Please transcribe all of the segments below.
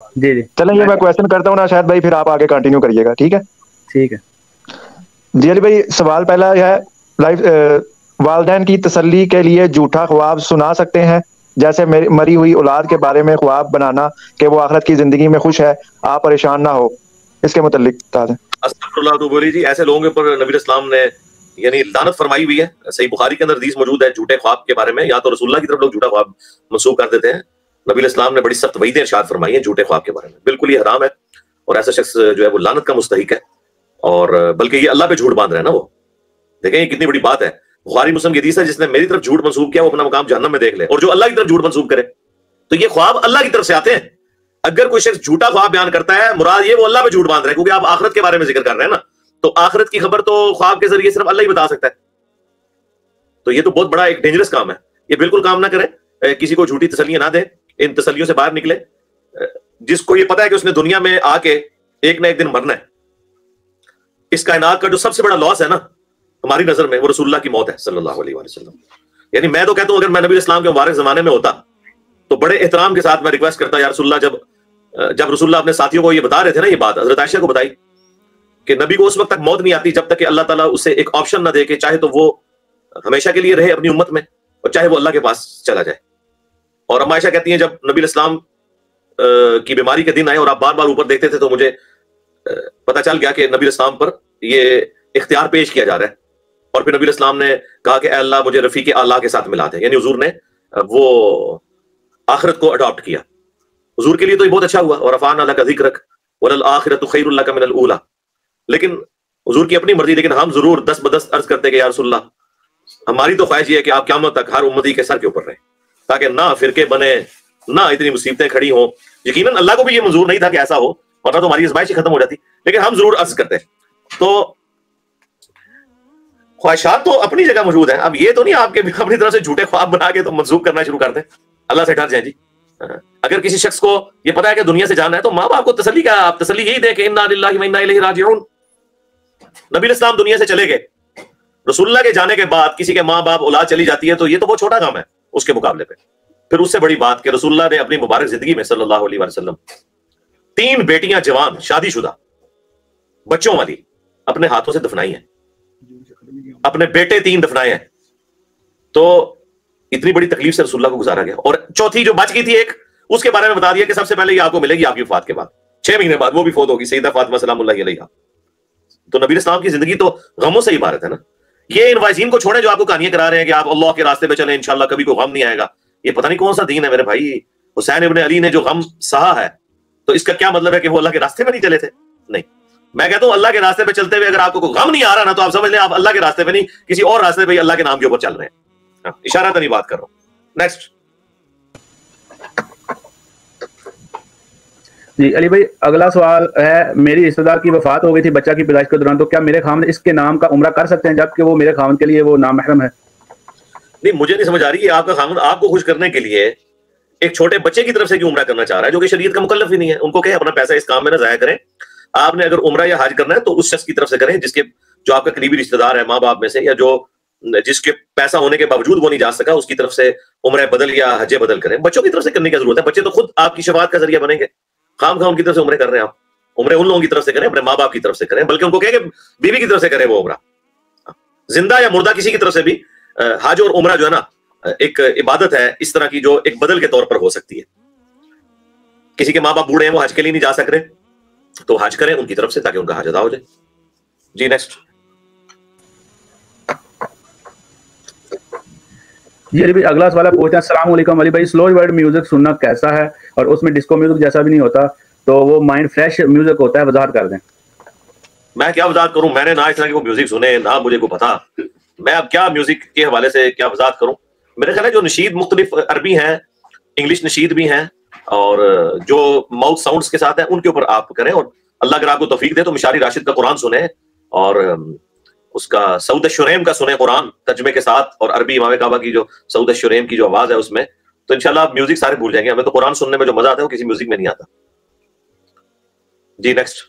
جی جی چلیں یہ میں کویشچن کرتا ہوں نا شاید بھائی، پھر آپ آگے کنٹینیو کریے گا، ٹھیک ہے؟ ٹھیک ہے جی علی بھائی، سوال پہلا یہ ہے، لائف والدین کی تسلی کے لیے جھوٹا خواب سنا سکتے ہیں؟ جیسے مری ہوئی اولاد کے بارے میں خواب بنانا کہ وہ آخرت کی زندگی میں خوش ہے، آپ پریشان نہ ہو، اس کے متعلق بتا دیں۔ استغفر اللہ تو بولی جی، ایسے لوگوں کے اوپر نبی اسلام نے یعنی لعنت فرمائی ہوئی ہے۔ صحیح بخاری کے اندر حدیث موجود ہے جھوٹے خواب کے بارے میں، یا تو رسول اللہ کی طرف لوگ جھوٹا خواب منسوخ کر دیتے ہیں۔ نبی اسلام نے بڑی سخت وعیدیں ارشاد فرمائی ہیں جھوٹے خواب کے بارے میں، بالکل یہ حرام ہے، اور ایسا شخص جو ہے وہ لعنت کا مستحق ہے، اور بلکہ یہ اللہ پہ جھوٹ باندھ رہا ہے نا۔ وہ دیکھیں یہ کتنی بڑی بات ہے، بخاری مسلم کی حدیث ہے، جس نے میری طرف جھوٹ منسوخ کیا وہ اپنا مقام جہنم میں دیکھ لے، اور جو اللہ کی طرف جھوٹ منسوخ کرے، تو یہ خواب اللہ کی طرف سے آتے ہیں۔ اگر کوئی شخص جھوٹا خواب بیان کرتا ہے، مراد یہ وہ اللہ پہ جھوٹ باندھ رہا ہے، کیونکہ آپ آخرت کے بارے میں ذکر کر رہے ہیں نا، تو آخرت کی خبر تو خواب کے ذریعے صرف اللہ ہی بتا سکتا ہے، تو یہ تو بہت بڑا ایک ڈینجرس کام ہے، یہ بالکل کام نہ کریں، کسی کو جھوٹی تسلیاں نہ دیں، ان تسلیوں سے باہر نکلے۔ جس کو یہ پتا ہے کہ اس نے دنیا میں آ کے ایک نہ ایک دن مرنا ہے، اس کائنات کا جو سب سے بڑا لاس ہے نا ہماری نظر میں، وہ رسول اللہ کی موت ہے صلی اللہ علیہ وآلہ وسلم۔ یعنی میں تو کہتا ہوں اگر میں نبی اسلام کے مبارک زمانے میں ہوتا تو بڑے احترام کے ساتھ میں ریکویسٹ کرتا، یا رسول اللہ، جب رسول اللہ اپنے ساتھیوں کو یہ بتا رہے تھے نا، یہ بات حضرت عائشہ کو بتائی کہ نبی کو اس وقت تک موت نہیں آتی جب تک کہ اللہ تعالیٰ اسے ایک آپشن نہ دے کہ چاہے تو وہ ہمیشہ کے لیے رہے اپنی امت میں، اور چاہے وہ اللہ کے پاس چلا جائے۔ اور اما عائشہ کہتی ہیں جب نبی اسلام کی بیماری کے دن آئے اور آپ بار بار اوپر دیکھتے تھے تو مجھے پتا چل گیا کہ نبی اسلام پر یہ اختیار پیش کیا جا رہا ہے، اور پھر نبی اسلام نے کہا کہ اے اللہ مجھے رفیق اعلیٰ کے ساتھ ملا دے، یعنی حضور نے وہ آخرت کو اڈاپٹ کیا۔ حضور کے لیے تو یہ بہت اچھا ہوا، اور رفعنا لک ذکرک وللآخرۃ خیر لک من الاولی، لیکن حضور کی اپنی مرضی، لیکن ہم ضرور دست بدست عرض کرتے کہ یا رسول اللہ ہماری تو خواہش یہ ہے کہ آپ قیامت تک ہر امتی کے سر کے اوپر رہیں، تاکہ نہ فرقے بنے، نہ اتنی مصیبتیں کھڑی ہوں۔ یقیناً اللہ کو بھی یہ منظور نہیں تھا کہ ایسا ہو، ورنہ تو ہماری ازمائش ہی ختم ہو جاتی، لیکن ہم ضرور عرض کرتے ہیں۔ تو خواہشات تو اپنی جگہ موجود ہیں، اب یہ تو نہیں آپ کے اپنی طرف سے جھوٹے خواب بنا کے تو منسوخ کرنا شروع کر دیں، اللہ سے ڈر جائیں جی۔ اگر کسی شخص کو یہ پتا ہے کہ دنیا سے جانا ہے تو ماں باپ کو تسلی کا، آپ تسلی یہی دیں کہ انا للہ و انا الیہ راجعون۔ نبی اسلام دنیا سے چلے گئے، رسول اللہ کے جانے کے بعد کسی کے ماں باپ اولاد چلی جاتی ہے تو یہ تو بہت چھوٹا کام ہے اس کے مقابلے پہ۔ پھر اس سے بڑی بات کہ رسول اللہ نے اپنی مبارک زندگی میں صلی اللہ علیہ وسلم 3 بیٹیاں جوان شادی شدہ بچوں والی اپنے ہاتھوں سے دفنائی ہیں، اپنے بیٹے 3 دفنائے ہیں، تو اتنی بڑی تکلیف سے رسول اللہ کو گزارا گیا۔ اور چوتھی جو بچ گئی تھی ایک، اس کے بارے میں بتا دیا کہ سب سے پہلے یہ آپ کو ملے گی آپ کی وفات کے بعد، 6 مہینے بعد وہ بھی فوت ہوگی، سیدہ فاطمہ سلام اللہ علیہا۔ تو نبی اسلام کی زندگی تو غموں سے عبارت ہے نا۔ یہ ان وائزین کو چھوڑیں جو آپ کو کہانیاں کرا رہے ہیں کہ آپ اللہ کے راستے پہ چلیں انشاءاللہ کبھی کوئی غم نہیں آئے گا، یہ پتہ نہیں کون سا دین ہے میرے بھائی۔ حسین ابن علی نے جو غم سہا ہے تو اس کا کیا مطلب ہے کہ وہ اللہ کے راستے پہ نہیں چلے تھے؟ نہیں، میں کہتا ہوں اللہ کے راستے پہ چلتے ہوئے اگر آپ کو کوئی غم نہیں آ رہا نا تو آپ سمجھ لیں آپ اللہ کے راستے پہ نہیں، کسی اور راستے پہ اللہ کے نام کے اوپر چل رہے ہیں۔ اشارہ تو نہیں بات کر رہا ہوں۔ نیکسٹ جی علی بھائی، اگلا سوال ہے، میری رشتہ دار کی وفات ہو گئی تھی بچہ کی پیدائش کے دوران، تو کیا میرے خاوند اس کے نام کا عمرہ کر سکتے ہیں جبکہ وہ میرے خاوند کے لیے وہ نامحرم ہے؟ نہیں، مجھے نہیں سمجھ آ رہی ہے آپ کا خاوند آپ کو خوش کرنے کے لیے ایک چھوٹے بچے کی طرف سے کیوں عمرہ کرنا چاہ رہا ہے جو کہ شریعت کا مکلف ہی نہیں ہے؟ ان کو کہ اپنا پیسہ اس کام میں نہ ضائع کریں، آپ نے اگر عمرہ یا حج کرنا ہے تو اس شخص کی طرف سے کریں جس کے جو آپ کا قریبی رشتہ دار ہے ماں باپ میں سے، یا جو جس کے پیسہ ہونے کے باوجود وہ نہیں جا سکا، اس کی طرف سے عمرہ بدل یا حج بدل کریں۔ بچوں کی طرف سے کرنے کی ضرورت ہے، بچے تو خود آپ کی شفاعت کا ذریعہ بنیں گے۔ خام خام کی طرف سے عمرے کر رہے ہیں آپ، عمرے ان لوگوں کی طرف سے کریں، اپنے ماں باپ کی طرف سے کریں، بلکہ ان کو کہیں کہ بیوی کی طرف سے کریں وہ عمرہ۔ زندہ یا مردہ کسی کی طرف سے بھی حج اور عمرہ جو ہے نا ایک عبادت ہے اس طرح کی جو ایک بدل کے طور پر ہو سکتی ہے۔ کسی کے ماں باپ بوڑھے ہیں وہ حج کے لیے نہیں جا سک رہے تو حج کریں ان کی طرف سے تاکہ ان کا حج ادا ہو جائے۔ جی نیکسٹ۔ جی علی بھائی، اگلا سوال پوچھتے ہیں، السلام علیکم علی بھائی، سلو ورڈ میوزک سننا کیسا ہے اور اس میں ڈسکو میوزک جیسا بھی نہیں ہوتا تو وہ مائنڈ فریش میوزک ہوتا ہے، وضاحت کر دیں۔ میں کیا وضاحت کروں، میں نے نہ اس طرح کے کوئی میوزک سنے نہ مجھے کو پتا، میں اب کیا میوزک کے حوالے سے کیا وضاحت کروں۔ میرے خیال ہے جو نشید مختلف عربی ہیں، انگلش نشید بھی ہیں، اور جو ماؤتھ ساؤنڈز کے ساتھ ہیں ان کے اوپر آپ کریں، اور اللہ اگر آپ کو توفیق دے تو مشاری راشد کا قرآن سنیں، اور اس کا سعود الشریم کا سنیں قرآن ترجمے کے ساتھ، اور عربی امام کعبہ کی جو سعود الشریم کی جو آواز ہے اس میں، تو انشاءاللہ آپ میوزک سارے بھول جائیں گے۔ ہمیں تو قرآن سننے میں جو مزہ آتا ہے وہ کسی میوزک میں نہیں آتا۔ جی نیکسٹ۔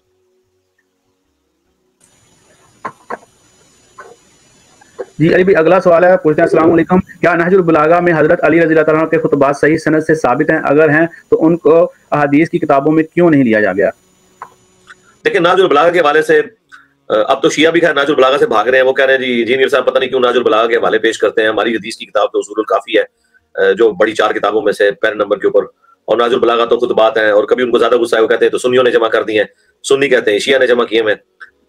جی علی بھائی اگلا سوال ہے، پوچھتے ہیں السلام علیکم، کیا نہج البلاغہ میں حضرت علی رضی اللہ تعالیٰ عنہ کے خطبات صحیح سند سے ثابت ہیں؟ اگر ہیں تو ان کو احادیث کی کتابوں میں کیوں نہیں لیا گیا؟ دیکھیں نہج البلاغہ کے حوالے سے اب تو شیعہ بھی خیر نہج البلاغہ سے بھاگ رہے ہیں، وہ کہہ رہے ہیں جی انجینئر صاحب پتہ نہیں کیوں نہج البلاغہ کے حوالے پیش کرتے ہیں، ہماری حدیث کی کتاب تو اصول الکافی ہے جو بڑی 4 کتابوں میں سے پہلے نمبر کے اوپر، اور نہج البلاغہ تو خطبات ہیں، اور کبھی ان کو زیادہ غصہ ہے وہ کہتے ہیں تو سنیوں نے جمع کر دی ہیں، سنی کہتے ہیں شیعہ نے جمع کیے ہیں۔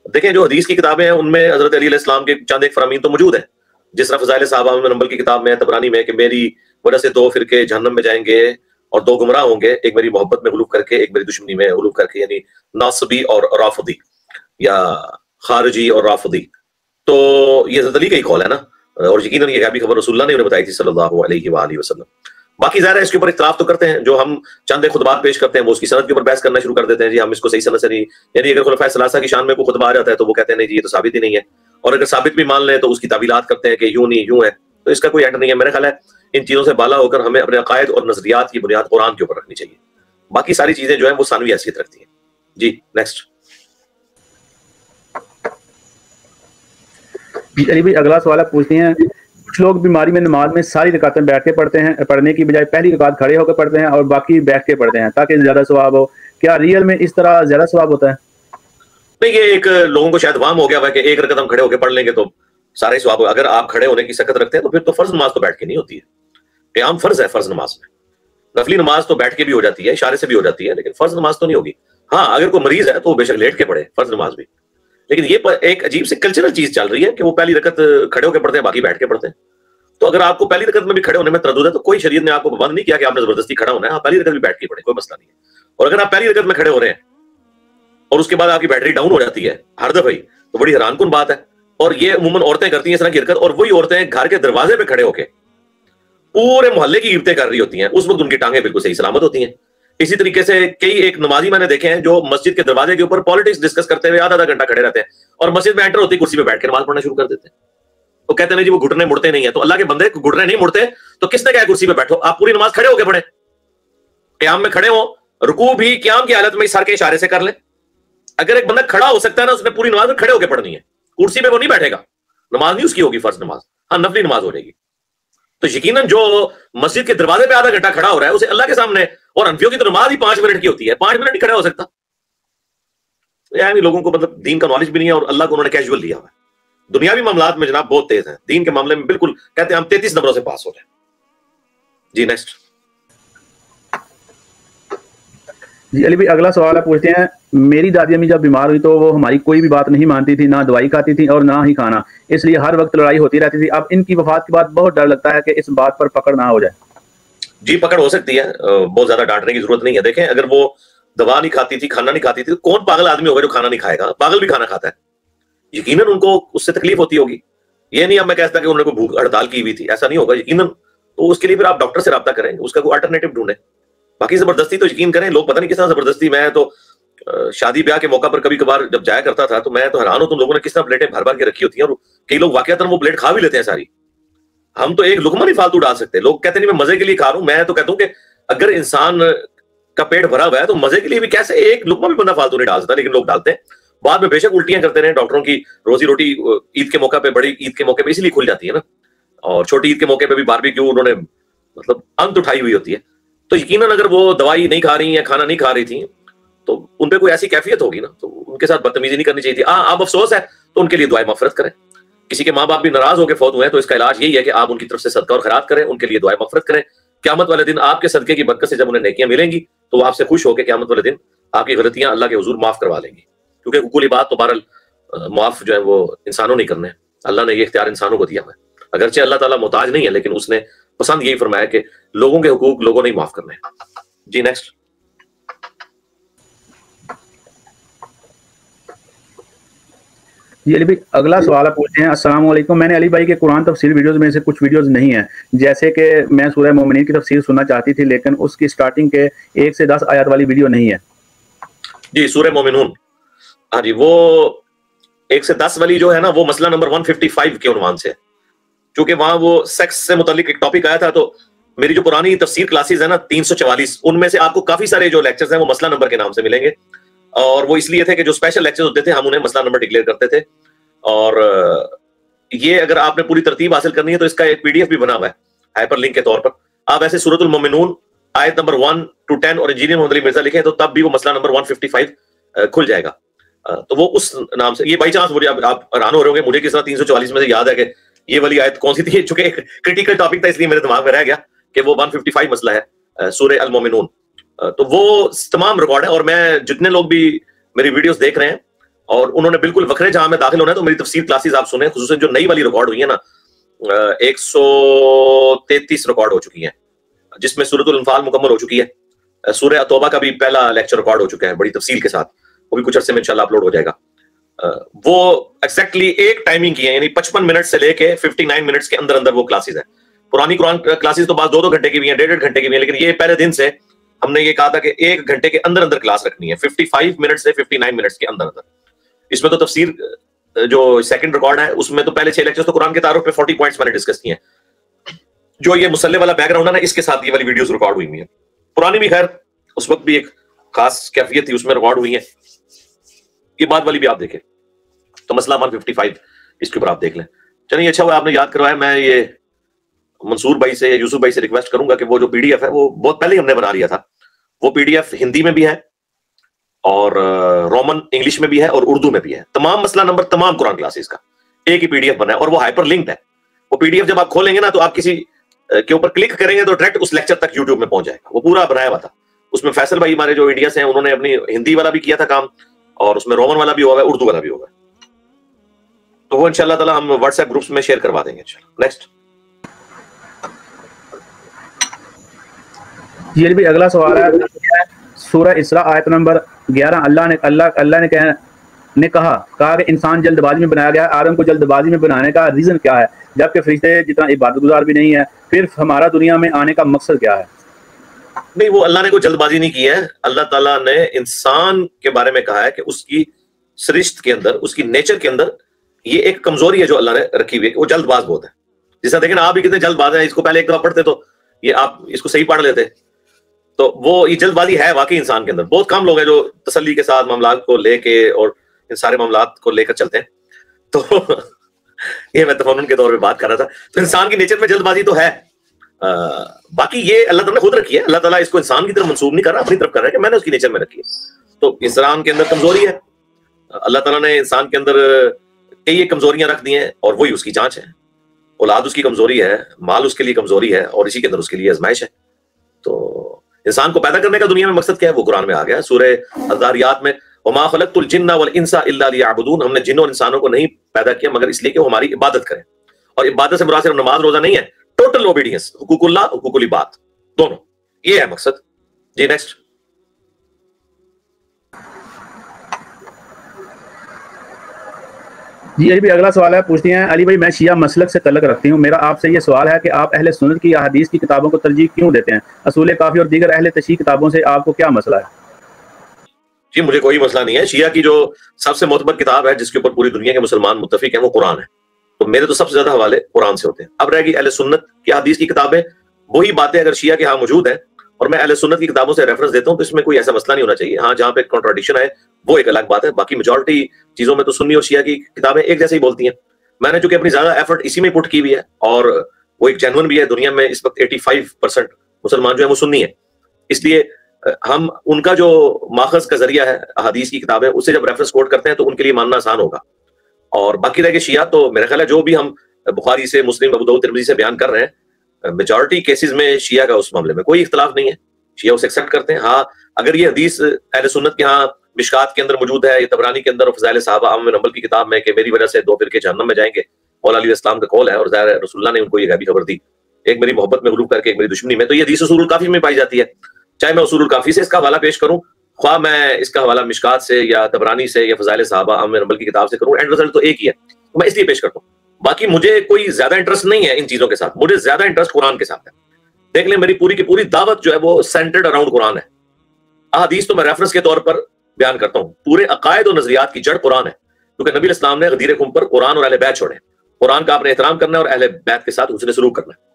دیکھیں جو حدیث کی کتابیں ہیں ان میں حضرت علی علیہ السلام کے چند ایک فرامین تو موجود ہیں، جس طرح فضائل صحابہ میں نمبر کی کتاب میں طبرانی میں کہ میری وجہ سے 2 فرقے جہنم میں جائیں گے اور 2 گمراہ ہوں گے، ایک میری محبت میں غلو کر کے، ایک میری دشمنی میں غلو کر کے، یعنی ناصبی اور رافضی یا خارجی اور رافضی۔ تو یہ حضرت علی کا ہی قول ہے نا، اور یقیناً یہ غیبی خبر رسول اللہ نے انہیں بتائی تھی صلی اللہ علیہ وآلہ وسلم۔ باقی ظاہر ہے اس کے اوپر اختلاف تو کرتے ہیں، جو ہم چند ایک خطبات پیش کرتے ہیں وہ اس کی سند کے اوپر بحث کرنا شروع کر دیتے ہیں، جی ہم اس کو صحیح سند سے نہیں، یعنی اگر خلفائے ثلاثہ کی شان میں کوئی خطبہ آ جاتا ہے تو وہ کہتے ہیں نہیں جی یہ تو ثابت ہی نہیں ہے، اور اگر ثابت بھی مان لیں تو اس کی تعویلات کرتے ہیں کہ یوں نہیں یوں ہے، تو اس کا کوئی اینڈ نہیں ہے۔ میرا خیال ہے ان چیزوں سے بالا ہو کر ہمیں اپنے عقائد اور نظریات کی بنیاد قرآن کے اوپر رکھنی چاہیے، باقی ساری چیزیں جو ہیں وہ ثانوی حیثیت رکھتی ہیں۔ جی نیکسٹ۔ علی بھائی اگلا سوال پوچھتے ہیں، کچھ لوگ بیماری میں نماز میں ساری رکعتیں بیٹھ کے پڑھتے ہیں، پڑھنے کی بجائے پہلی رکعت کھڑے ہو کے پڑھتے ہیں اور باقی بیٹھ کے پڑھتے ہیں تاکہ زیادہ ثواب ہو، کیا ریئل میں اس طرح زیادہ ثواب ہوتا ہے؟ نہیں، یہ ایک لوگوں کو شاید وہم ہو گیا ہوا کہ ایک رکعت ہم کھڑے ہو کے پڑھ لیں گے تو سارے ثواب ہو۔ اگر آپ کھڑے ہونے کی سکت رکھتے ہیں تو پھر تو فرض نماز تو بیٹھ کے نہیں ہوتی ہے، قیام فرض ہے فرض نماز میں، نفلی نماز تو بیٹھ کے بھی ہو جاتی ہے، اشارے سے بھی ہو جاتی ہے، لیکن فرض نماز تو نہیں ہوگی۔ ہاں اگر کوئی مریض ہے تو وہ بے شک لیٹ کے پڑھے فرض نماز بھی، لیکن یہ ایک عجیب سے کلچرل چیز چل رہی ہے کہ وہ پہلی رکعت کھڑے ہو کے پڑھتے ہیں باقی بیٹھ کے پڑھتے ہیں۔ تو اگر آپ کو پہلی رکعت میں بھی کھڑے ہونے میں تردد ہے تو کوئی شریعت نے آپ کو پابند نہیں کیا کہ آپ نے زبردستی کھڑا ہونا ہے، آپ پہلی رکعت بھی بیٹھ کے پڑھیں، کوئی مسئلہ نہیں ہے۔ اور اگر آپ پہلی رکعت میں کھڑے ہو رہے ہیں اور اس کے بعد آپ کی بیٹری ڈاؤن ہو جاتی ہے ہر دفعہ ہی تو بڑی حیران کن بات ہے، اور یہ عموماً عورتیں کرتی ہیں اس طرح کی حرکت، اور وہی عورتیں گھر کے دروازے پہ کھڑے ہو کے پورے محلے کی عبادتیں کر رہی ہوتی ہیں، اس وقت ان کی ٹانگیں بالکل صحیح سلامت ہوتی ہیں۔ اسی طریقے سے کئی ایک نمازی میں نے دیکھے ہیں جو مسجد کے دروازے کے اوپر پالیٹکس ڈسکس کرتے ہوئے آدھا گھنٹہ کھڑے رہتے ہیں، اور مسجد میں انٹر ہوتی کرسی پہ بیٹھ کے نماز پڑھنا شروع کر دیتے ہیں۔ وہ کہتے ہیں جی وہ گھٹنے مڑتے نہیں ہیں، تو اللہ کے بندے گھٹنے نہیں مڑتے تو کس نے کہا کرسی پہ بیٹھو؟ آپ پوری نماز کھڑے ہو کے پڑھیں، قیام میں کھڑے ہو، رکوع بھی قیام کی حالت میں سر کے اشارے سے کر لیں۔ اگر ایک بندہ کھڑا ہو سکتا ہے نا، اس نے پوری نماز میں کھڑے ہو کے پڑھنی ہے، کرسی پہ وہ نہیں بیٹھے گا، نماز نہیں اس کی ہوگی فرض نماز، ہاں نفلی نماز ہو جائے گی۔ تو یقیناً جو مسجد کے دروازے پہ آدھا گھنٹہ کھڑا ہو رہا ہے اسے اللہ کے سامنے، اور انفیوں کی تو نماز ہی 5 منٹ کی ہوتی ہے، 5 منٹ نہیں کھڑا ہو سکتا۔ یعنی لوگوں کو مطلب دین کا نالج بھی نہیں ہے، اور اللہ کو انہوں نے کیجول لیا ہوا ہے۔ دنیاوی معاملات میں جناب بہت تیز ہیں، دین کے معاملے میں بالکل کہتے ہیں ہم 33 نمبروں سے پاس ہو جائیں۔ جی نیکسٹ۔ جی علی بھائی اگلا سوال ہے، پوچھتے ہیں میری دادی امی جب بیمار ہوئی تو وہ ہماری کوئی بھی بات نہیں مانتی تھی، نہ دوائی کھاتی تھی اور نہ ہی کھانا، اس لیے ہر وقت لڑائی ہوتی رہتی تھی۔ اب ان کی وفات کے بعد بہت ڈر لگتا ہے کہ اس بات پر پکڑ نہ ہو جائے۔ جی پکڑ ہو سکتی ہے، بہت زیادہ ڈانٹنے کی ضرورت نہیں ہے۔ دیکھیں اگر وہ دوا نہیں کھاتی تھی، کھانا نہیں کھاتی تھی، تو کون پاگل آدمی ہوگا جو کھانا نہیں کھائے گا؟ پاگل بھی کھانا کھاتا ہے، یقیناً ان کو اس سے تکلیف ہوتی ہوگی۔ یہ نہیں اب میں کہتا کہ انہوں نے کوئی بھوک ہڑتال کی ہوئی تھی، ایسا نہیں ہوگا یقیناً۔ تو اس کے لیے پھر آپ ڈاکٹر سے رابطہ کریں، اس کا کوئی الٹرنیٹو ڈھونڈیں۔ باقی زبردستی تو یقین کریں، لوگ پتہ نہیں کس طرح زبردستی، میں تو شادی بیاہ کے موقع پر کبھی کبھار جب جایا کرتا تھا تو میں تو حیران ہوں تم لوگوں نے کس طرح پلیٹیں بھر بھر کے رکھی ہوتی ہیں، اور کئی لوگ واقعتاً وہ پلیٹ کھا بھی لیتے ہیں ساری۔ ہم تو ایک لقمہ نہیں فالتو ڈال سکتے، لوگ کہتے ہیں میں مزے کے لیے کھا رہا ہوں، میں تو کہتا ہوں کہ اگر انسان کا پیٹ بھرا ہوا ہے تو مزے کے لیے بھی کیسے ایک لقمہ بھی بندہ فالتو نہیں ڈال سکتا، لیکن لوگ ڈالتے ہیں۔ بعد میں بے شک الٹیاں کرتے رہے، ڈاکٹروں کی روزی روٹی عید کے موقع پہ، بڑی عید کے موقع پہ اسی لیے کھل جاتی ہے نا، اور چھوٹی عید کے موقع پہ بھی باربیکیو انہوں نے مطلب انت اٹھائی ہوئی ہوتی ہے۔ تو یقیناً اگر وہ دوائی نہیں کھا رہی یا کھانا نہیں کھا رہی تھی تو ان پہ کوئی ایسی کیفیت ہوگی نا، تو ان کے ساتھ بدتمیزی نہیں کرنی چاہیے تھی۔ آپ افسوس ہے تو ان کے لیے دعائیں مغفرت کریں۔ کسی کے ماں باپ بھی ناراض ہو کے فوت ہوئے ہیں تو اس کا علاج یہی ہے کہ آپ ان کی طرف سے صدقہ اور خیرات کریں، ان کے لیے دعائیں مغفرت کریں۔ قیامت والے دن آپ کے صدقے کی برکت سے جب انہیں نیکیاں ملیں گی تو وہ آپ سے خوش ہو کے قیامت والے دن آپ کی غلطیاں اللہ کے حضور معاف کروا لیں گی، کیونکہ حقوقی بات تو بہرحال معاف جو ہے وہ انسانوں نہیں کرنے، اللہ نے یہ اختیار انسانوں کو دیا ہوا ہے۔ اگرچہ اللہ تعالیٰ محتاج نہیں ہے، لیکن اس نے پسند یہی فرمایا کہ لوگوں کے حقوق لوگوں نے معاف کرنے ہیں۔ جی نیکسٹ۔ جی علی بھائی اگلا سوال پوچھتے ہیں، السلام علیکم، میں نے علی بھائی کے قرآن تفسیر ویڈیوز میں سے کچھ ویڈیوز نہیں ہیں، جیسے کہ میں سورہ مومنین کی تفسیر سننا چاہتی تھی لیکن اس کی سٹارٹنگ کے 1 سے 10 آیات والی ویڈیو نہیں ہے۔ جی سورہ مومنون، ہاں جی وہ 1 سے 10 والی جو ہے نا وہ مسئلہ نمبر 155 کے عنوان سے، چونکہ وہاں وہ سیکس سے متعلق ایک ٹاپک آیا تھا، تو میری جو پرانی تفسیر کلاسز ہیں نا 344، ان میں سے آپ کو کافی سارے جو لیکچرز ہیں وہ مسئلہ نمبر کے نام سے ملیں گے، اور وہ اس لیے تھے کہ جو اسپیشل لیکچرز ہوتے تھے ہم انہیں مسئلہ نمبر ڈکلیئر کرتے تھے، اور یہ اگر آپ نے پوری ترتیب حاصل کرنی ہے تو اس کا ایک PDF بھی بنا ہوا ہے ہائپر لنک کے طور پر. آپ ایسے سورۃ المومنون آیت نمبر 1 to 10 اور انجینئر محمد علی مرزا لکھیں تو تب بھی وہ مسئلہ نمبر 155 کھل جائے گا. تو وہ اس نام سے, یہ بائی چانس مجھے آپ حیران ہو رہے ہوں گے مجھے کس طرح 344 میں سے یاد ہے کہ یہ والی آیت کون سی تھی, چونکہ ایک کریٹیکل ٹاپک تھا اس لیے میرے دماغ میں رہ گیا کہ وہ 155 مسئلہ ہے سورہ المومنون. تو وہ تمام ریکارڈ ہے, اور میں جتنے لوگ بھی میری ویڈیوز دیکھ رہے ہیں اور انہوں نے بالکل وکھرے جہاں میں داخل ہونا ہے تو میری تفسیر کلاسز آپ سنیں, خصوصاً جو نئی والی ریکارڈ ہوئی ہے نا 133 ریکارڈ ہو چکی ہیں, جس میں سورۃ الانفال مکمل ہو چکی ہے, سورہ توبہ کا بھی پہلا لیکچر ریکارڈ ہو چکا ہے بڑی تفصیل کے ساتھ, وہ بھی کچھ عرصے میں انشاءاللہ اپلوڈ ہو جائے گا. وہ ایگزیکٹلی ایک ٹائمنگ کی ہے, یعنی 55 منٹ سے لے کے 59 منٹس کے اندر اندر وہ کلاسز ہیں. پرانی قرآن کلاسز تو بعض 2 گھنٹے کی بھی ہیں, 1.5 گھنٹے کی بھی ہیں, لیکن یہ پہلے دن سے ہم نے یہ کہا تھا کہ 1 گھنٹے کے اندر اندر کلاس رکھنی ہے, 55 منٹ سے 59 منٹس کے اندر اندر. اس میں تو تفسیر جو سیکنڈ ریکارڈ ہے اس میں تو پہلے 6 لیکچرز تو قرآن کے تعارف پہ 40 پوائنٹس میں نے ڈسکس کیے ہیں. جو یہ مسلح والا بیک گراؤنڈ ہے نا, اس کے ساتھ یہ والی ویڈیوز ریکارڈ ہوئی ہوئی ہیں. پرانی بھی خیر اس وقت بھی ایک خاص کیفیت تھی, اس میں ریکارڈ ہوئی ہیں. یہ بعد والی بھی آپ دیکھیں تو مسئلہ 155 اس کے اوپر آپ دیکھ لیں. چلیے اچھا ہوا آپ نے یاد کروایا. میں یہ منصور بھائی سے, یوسف بھائی سے ریکویسٹ کروں گا کہ وہ جو PDF ہے وہ بہت پہلے ہی ہم نے بنا لیا تھا, وہ PDF ہندی میں بھی ہے اور رومن انگلش میں بھی ہے اور اردو میں بھی ہے. تمام مسئلہ نمبر تمام قرآن کلاسز کا ایک ہی PDF بنا ہے, اور وہ ہائپر لنکڈ ہے. وہ PDF جب آپ کھولیں گے نا تو آپ کسی کے اوپر کلک کریں گے تو ڈائریکٹ اس لیکچر تک یوٹیوب میں پہنچ جائے گا. وہ پورا بنایا ہوا تھا. اس میں فیصل بھائی ہمارے جو انڈیا سے ہیں انہوں نے اپنی ہندی والا بھی کیا تھا کام, اور اس میں رومن والا بھی ہوگا, اردو والا بھی ہوگا. تو وہ انشاءاللہ تعالی ہم واٹس ایپ گروپس میں شیئر کروا دیں گے انشاءاللہ. نیکسٹ یہ بھی اگلا سوال ہے سورہ اسراء آیت نمبر 11. اللہ نے کہا کہ انسان جلد بازی میں بنایا گیا. آدم کو جلد بازی میں بنانے کا ریزن کیا ہے, جبکہ فرشتے جتنا عبادت گزار بھی نہیں ہے؟ پھر ہمارا دنیا میں آنے کا مقصد کیا ہے؟ نہیں, وہ اللہ نے کوئی جلد بازی نہیں کی ہے. اللہ تعالیٰ نے انسان کے بارے میں کہا ہے کہ اس کی سرشت کے اندر, اس کی نیچر کے اندر یہ ایک کمزوری ہے جو اللہ نے رکھی ہوئی ہے, وہ جلد باز بہت ہے. جیسا دیکھیں آپ بھی کتنے جلد باز ہیں, اس کو پہلے ایک دفعہ پڑھتے تو یہ آپ اس کو صحیح پڑھ لیتے, تو وہ یہ جلد بازی ہے واقعی انسان کے اندر. بہت کم لوگ ہیں جو تسلی کے ساتھ معاملات کو لے کے اور ان سارے معاملات کو لے کر چلتے ہیں. تو یہ میں تفنن کے طور پہ بات کر رہا تھا. تو انسان کی نیچر میں جلد بازی تو ہے, باقی یہ اللہ تعالیٰ نے خود رکھی ہے. اللہ تعالیٰ اس کو انسان کی طرف منسوب نہیں کر رہا, اپنی طرف کر رہا ہے کہ میں نے اس کی نیچر میں رکھی ہے. تو انسان کے اندر کمزوری ہے, اللہ تعالیٰ نے انسان کے اندر کئی کمزوریاں رکھ دی ہیں اور وہی اس کی جانچ ہے. اولاد اس کی کمزوری ہے, مال اس کے لیے کمزوری ہے, اور اسی کے اندر اس کے لیے آزمائش ہے. تو انسان کو پیدا کرنے کا دنیا میں مقصد کیا ہے وہ قرآن میں آ گیا ہے. سورہ الذاریات میں وما خلقت الجن والانس الا ليعبدون, ہم نے جنوں اور انسانوں کو نہیں پیدا کیا مگر اس لیے کہ وہ ہماری عبادت کریں. اور عبادت سے مراد صرف نماز روزہ نہیں ہے, ٹوٹل اوبیڈینس, حقوق اللہ حقوق العباد دونوں, یہ ہے مقصد. جی نیکسٹ. جی علی بھائی اگلا سوال ہے, پوچھتی ہیں علی بھائی میں شیعہ مسلک سے تعلق رکھتی ہوں. میرا آپ سے یہ سوال ہے کہ آپ اہل سنت کی احادیث کی کتابوں کو ترجیح کیوں دیتے ہیں؟ اصول کافی اور دیگر اہل تشیع کتابوں سے آپ کو کیا مسئلہ ہے؟ جی مجھے کوئی مسئلہ نہیں ہے. شیعہ کی جو سب سے معتبر کتاب ہے جس کے اوپر پوری دنیا کے مسلمان متفق ہیں وہ قرآن ہے. تو میرے تو سب سے زیادہ حوالے قرآن سے ہوتے ہیں. اب رہ گئی اہل سنت کی احادیث کی کتابیں, وہی باتیں اگر شیعہ کے ہاں موجود ہیں اور میں اہل سنت کی کتابوں سے ریفرنس دیتا ہوں تو اس میں کوئی ایسا مسئلہ نہیں ہونا چاہیے. ہاں جہاں پہ کنٹراڈکشن ہے وہ ایک الگ بات ہے, باقی میجورٹی چیزوں میں تو سنی اور شیعہ کی کتابیں ایک جیسے ہی بولتی ہیں. میں نے چونکہ اپنی زیادہ ایفرٹ اسی میں پٹ کی ہوئی ہے اور وہ ایک جینون بھی ہے. دنیا میں اس وقت 85% مسلمان جو ہیں وہ سنی ہیں, اس لیے ہم ان کا جو ماخذ کا ذریعہ ہے احادیث کی کتابیں اس سے جب ریفرنس کوٹ کرتے ہیں تو ان کے لیے ماننا آسان ہوگا. اور باقی رہ کے شیعہ تو میرا خیال ہے جو بھی ہم بخاری سے, مسلم, ابو داؤد, ترمذی سے بیان کر رہے ہیں میجورٹی کیسز میں شیعہ کا اس معاملے میں کوئی اختلاف نہیں ہے. شیعہ اسے ایکسیپٹ کرتے ہیں. ہاں اگر یہ حدیث اہل سنت کے ہاں مشکات کے اندر موجود ہے, یہ طبرانی کے اندر اور فضائل صحابہ عام بن حنبل کی کتاب میں کہ میری وجہ سے 2 فرقے جہنم میں جائیں گے, مولا علیہ السلام کا قول ہے اور ظاہر ہے رسول اللہ نے ان کو یہ غیبی خبر دی, ایک میری محبت میں غلوب کر کے ایک میری دشمنی میں. تو یہ حدیث اصول الکافی میں پائی جاتی ہے. چاہے میں اصول الکافی سے اس کا حوالہ پیش کروں, خواہ میں اس کا حوالہ مشکات سے یا طبرانی سے یا فضائل صحابہ عام بن حنبل کی کتاب سے کروں, اینڈ رزلٹ تو ایک ہی ہے. تو میں اس لیے پیش کرتا ہوں. باقی مجھے کوئی زیادہ انٹرسٹ نہیں ہے ان چیزوں کے ساتھ, مجھے زیادہ انٹرسٹ قرآن کے ساتھ ہے. دیکھ لیں میری پوری کی پوری دعوت جو ہے وہ سینٹرڈ اراؤنڈ قرآن ہے. احادیث تو میں ریفرنس کے طور پر بیان کرتا ہوں, پورے عقائد و نظریات کی جڑ قرآن ہے, کیونکہ نبی الاسلام نے غدیر خم پر قرآن اور اہل بیت چھوڑے. قرآن کا آپ نے احترام کرنا ہے اور اہل بیت کے ساتھ حسن سلوک کرنا ہے.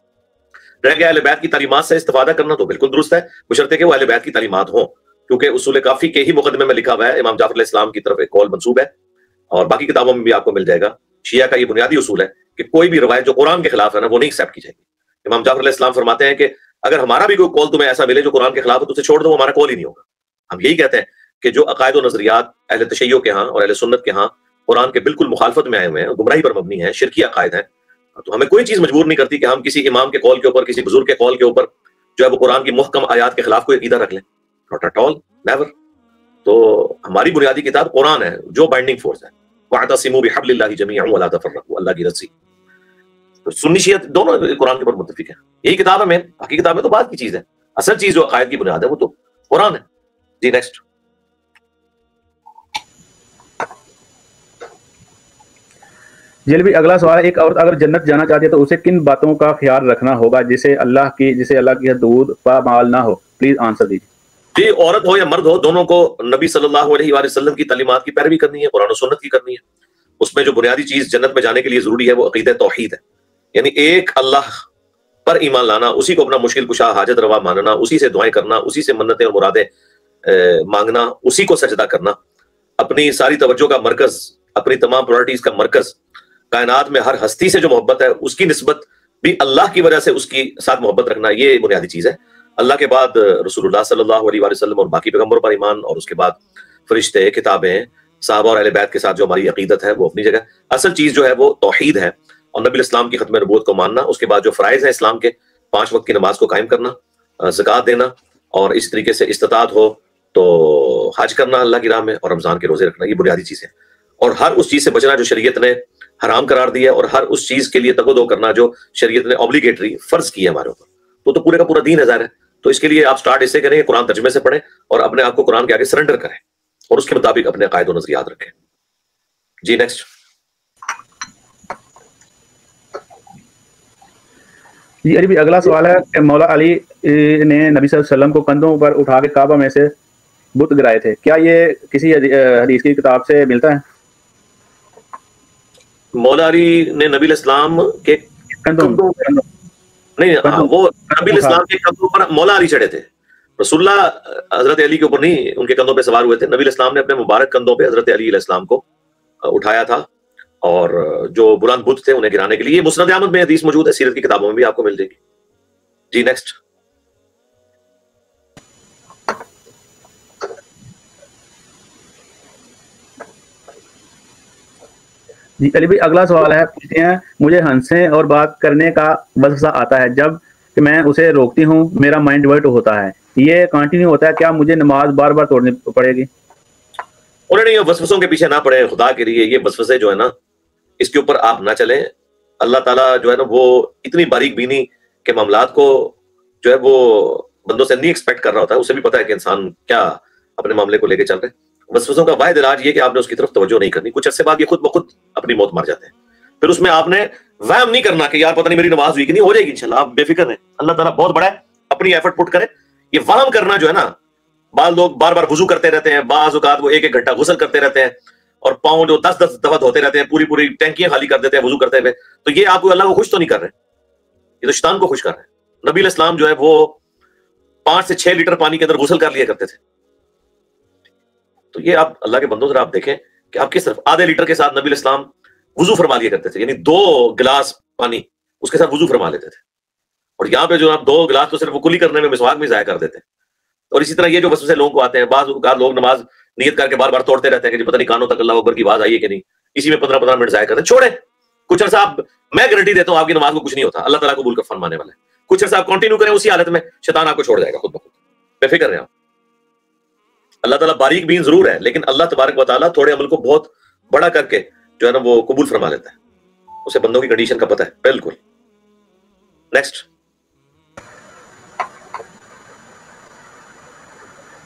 رہ گیا اہل بیت کی تعلیمات سے استفادہ کرنا تو بالکل درست ہے, بشرطے کہ وہ اہل بیت کی تعلیمات ہوں, کیونکہ اصول کافی کے ہی مقدمے میں لکھا ہوا ہے, امام جعفر علیہ السلام کی طرف ایک قول منسوب ہے, اور باقی کتابوں میں بھی آپ کو مل جائے گا. شیعہ کا یہ بنیادی اصول ہے کہ کوئی بھی روایت جو قرآن کے خلاف ہے نا وہ نہیں ایکسیپٹ کی جائے گی۔ امام جعفر علیہ السلام فرماتے ہیں کہ اگر ہمارا بھی کوئی قول تمہیں ایسا ملے جو قرآن کے خلاف ہے تو اسے چھوڑ دو، وہ ہمارا قول ہی نہیں ہوگا۔ ہم یہی کہتے ہیں کہ جو عقائد و نظریات اہل تشیع کے ہاں اور اہل سنت کے ہاں قرآن کے بالکل مخالفت میں آئے ہوئے ہیں، گمراہی پر مبنی ہیں، شرکی عقائد ہیں، تو ہمیں کوئی چیز مجبور نہیں کرتی کہ ہم کسی امام کے قول کے اوپر، کسی بزرگ کے قول کے اوپر جو ہے وہ قرآن کی محکم آیات کے خلاف کوئی عقیدہ رکھ لیں۔ Not at all, never. تو ہماری بنیادی کتاب قرآن ہے جو بائنڈنگ فورس ہے، وَاعْتَصِمُوا بِحَبْلِ اللَّهِ جَمِيعًا وَلَا تَفَرَّقُوا، اللہ کی رسی۔ تو سنی شیعہ دونوں قرآن کے اوپر متفق ہیں، یہی کتاب ہے مین، باقی کتابیں تو بعد کی چیز ہے، اصل چیز جو عقائد کی بنیاد ہے وہ تو قرآن ہے۔ جی نیکسٹ۔ جی بھی اگلا سوال ہے، ایک عورت اگر جنت جانا چاہتی ہے تو اسے کن باتوں کا خیال رکھنا ہوگا جسے اللہ کی حدود پامال نہ ہو؟ پلیز آنسر دیجیے۔ جی، عورت ہو یا مرد ہو، دونوں کو نبی صلی اللہ علیہ وآلہ وسلم کی تعلیمات کی پیروی کرنی ہے، قرآن و سنت کی کرنی ہے۔ اس میں جو بنیادی چیز جنت میں جانے کے لیے ضروری ہے وہ عقیدہ توحید ہے، یعنی ایک اللہ پر ایمان لانا، اسی کو اپنا مشکل کشا حاجت روا ماننا، اسی سے دعائیں کرنا، اسی سے منتیں اور مرادیں مانگنا، اسی کو سجدہ کرنا، اپنی ساری توجہ کا مرکز، اپنی تمام پرائرٹیز کا مرکز، کائنات میں ہر ہستی سے جو محبت ہے اس کی نسبت بھی اللہ کی وجہ سے اس کی ساتھ محبت رکھنا، یہ بنیادی چیز ہے۔ اللہ کے بعد رسول اللہ صلی اللہ علیہ وآلہ وسلم اور باقی پیغمبروں پر ایمان، اور اس کے بعد فرشتے، کتابیں، صحابہ اور اہل بیت کے ساتھ جو ہماری عقیدت ہے وہ اپنی جگہ۔ اصل چیز جو ہے وہ توحید ہے اور نبی الاسلام کی ختم نبوت کو ماننا۔ اس کے بعد جو فرائض ہیں اسلام کے، 5 وقت کی نماز کو قائم کرنا، زکوٰۃ دینا، اور اس طریقے سے استطاعت ہو تو حج کرنا اللہ کی راہ میں، اور رمضان کے روزے رکھنا، یہ بنیادی چیزیں۔ اور ہر اس چیز سے بچنا جو شریعت نے حرام قرار دیا ہے، اور ہر اس چیز کے لیے تگ و دو کرنا جو شریعت نے اوبلیگیٹری فرض کی ہے ہمارے اوپر، تو پورے کا پورا دین ہے ظاہر ہے۔ تو اس کے لیے آپ سٹارٹ اس سے کریں کہ قرآن ترجمے سے پڑھیں اور اپنے آپ کو قرآن کے آگے سرنڈر کریں اور اس کے مطابق اپنے عقائد و نظریات رکھیں۔ جی نیکسٹ۔ جی علی بھی اگلا سوال ہے کہ مولا علی نے نبی صلی اللہ علیہ وسلم کو کندھوں پر اٹھا کے کعبہ میں سے بت گرائے تھے، کیا یہ کسی حدیث کی کتاب سے ملتا ہے؟ مولا علی نے نبی الاسلام کے کندھوں نہیں، وہ نبی الاسلام کے کندھوں پر مولا علی چڑھے تھے، رسول اللہ حضرت علی کے اوپر نہیں ان کے کندھوں پہ سوار ہوئے تھے۔ نبی الاسلام نے اپنے مبارک کندھوں پہ حضرت علی علیہ السلام کو اٹھایا تھا، اور جو بلند بت تھے انہیں گرانے کے لیے۔ مسند احمد میں حدیث موجود ہے، سیرت کی کتابوں میں بھی آپ کو مل جائے گی۔ جی نیکسٹ۔ جی علی بھائی اگلا سوال ہے، پوچھتے ہیں مجھے ہنسنے اور بات کرنے کا وسوسہ آتا ہے، جب کہ میں اسے روکتی ہوں میرا مائنڈ ڈائیورٹ ہوتا ہے، یہ کنٹینیو ہوتا ہے، کیا مجھے نماز بار بار توڑنی پڑے گی؟ انہوں نے وسوسوں کے پیچھے نہ پڑے، خدا کے لیے یہ وسوسے جو ہے نا اس کے اوپر آپ نہ چلیں۔ اللہ تعالیٰ جو ہے نا وہ اتنی باریک بینی کے معاملات کو جو ہے وہ بندوں سے نہیں ایکسپیکٹ کر رہا ہوتا ہے، اسے بھی پتا ہے کہ انسان کیا اپنے معاملے کو لے کے چل رہے ہیں۔ وسوسوں کا واحد علاج یہ کہ آپ نے اس کی طرف توجہ نہیں کرنی، کچھ عرصے بعد یہ خود بخود اپنی موت مار جاتے ہیں۔ پھر اس میں آپ نے وہم نہیں کرنا کہ یار پتہ نہیں میری نماز ہوئی کہ نہیں، ہو جائے گی انشاءاللہ، آپ بے فکر رہیں، اللہ تعالیٰ بہت بڑا ہے، اپنی ایفرٹ پٹ کریں۔ یہ وہم کرنا جو ہے نا، بعض لوگ بار بار وضو کرتے رہتے ہیں، بعض اوقات وہ 1 گھنٹہ غسل کرتے رہتے ہیں، اور پاؤں جو 10 دفعہ دھوتے رہتے ہیں، پوری ٹینکیاں خالی کر دیتے ہیں وضو کرتے ہوئے، تو یہ آپ کو اللہ کو خوش تو نہیں کر رہے، یہ تو شیطان کو خوش کر رہے ہیں۔ نبی علیہ السلام جو ہے وہ 5 سے 6 لیٹر پانی کے اندر غسل کر لیا کرتے تھے۔ تو یہ آپ اللہ کے بندوں ذرا آپ دیکھیں کہ آپ کس طرف آدھے لیٹر کے ساتھ نبی علیہ السلام وضو فرما لیا کرتے تھے، یعنی 2 گلاس پانی اس کے ساتھ وضو فرما لیتے تھے، اور یہاں پہ جو آپ 2 گلاس تو صرف وہ کلی کرنے میں مسواک میں ضائع کر دیتے ہیں۔ اور اسی طرح یہ جو وسوسے لوگوں کو آتے ہیں، بعض اوقات لوگ نماز نیت کر کے بار بار توڑتے رہتے ہیں کہ جی پتہ نہیں کانوں تک اللہ اکبر کی آواز آئی ہے کہ نہیں، اسی میں 15 منٹ ضائع کرتے ہیں۔ چھوڑیں کچھ عرصہ، آپ میں گارنٹی دیتا ہوں آپ کی نماز کو کچھ نہیں ہوتا، اللہ تعالیٰ قبول کا فرمانے والا ہے۔ کچھ عرصہ آپ کنٹینیو کریں اسی حالت میں، شیطان آپ کو چھوڑ جائے گا خود بخود، بے فکر رہیں آپ۔ اللہ تعالیٰ باریک بین ضرور ہے، لیکن اللہ تبارک و تعالیٰ تھوڑے عمل کو بہت بڑا کر کے جو ہے نا وہ قبول فرما لیتا ہے، اسے بندوں کی کنڈیشن کا پتہ ہے بالکل۔ نیکسٹ۔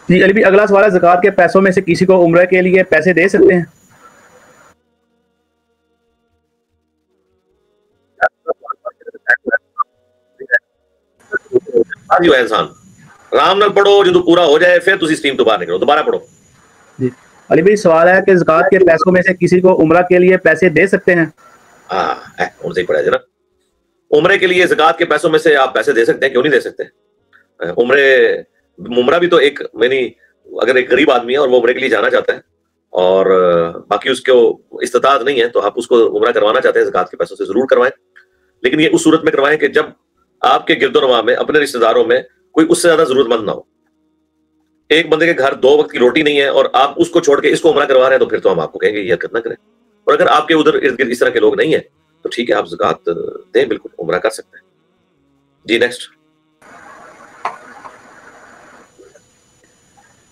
جی علی بھی اگلا سوال ہے، زکوٰۃ کے پیسوں میں سے کسی کو عمرہ کے لیے پیسے دے سکتے ہیں؟ جو ہے انسان رام نال پڑھو، جو پورا ہو جائے پھر تسی اسٹریم تو باہر نکلو، دوبارہ پڑھو۔ جی علی بھائی سوال ہے کہ زکوٰۃ کے پیسوں میں سے کسی کو عمرہ کے لیے پیسے دے سکتے ہیں؟ ان سے ہی پڑھا جناب، عمرے کے لیے زکوٰۃ کے پیسوں میں سے آپ پیسے دے سکتے ہیں، کیوں نہیں دے سکتے؟ عمرہ بھی تو ایک، یعنی اگر ایک غریب آدمی ہے اور وہ عمرے کے لیے جانا چاہتا ہے اور باقی اس کو استطاعت نہیں ہے تو آپ اس کو عمرہ کروانا چاہتے ہیں زکوٰۃ کے پیسوں سے ضرور کروائیں، لیکن یہ اس صورت میں کروائیں کہ جب آپ کے گرد و نواح میں اپنے رشتہ داروں میں کوئی اس سے زیادہ ضرورت مند نہ ہو. ایک بندے کے گھر 2 وقت کی روٹی نہیں ہے اور آپ اس کو چھوڑ کے اس کو عمرہ کروا رہے ہیں تو پھر تو ہم آپ کو کہیں گے یہ حرکت نہ کریں. اور اگر آپ کے ادھر ارد گرد اس طرح کے لوگ نہیں ہیں تو ٹھیک ہے آپ زکوٰۃ دیں، بالکل عمرہ کر سکتے ہیں. جی نیکسٹ.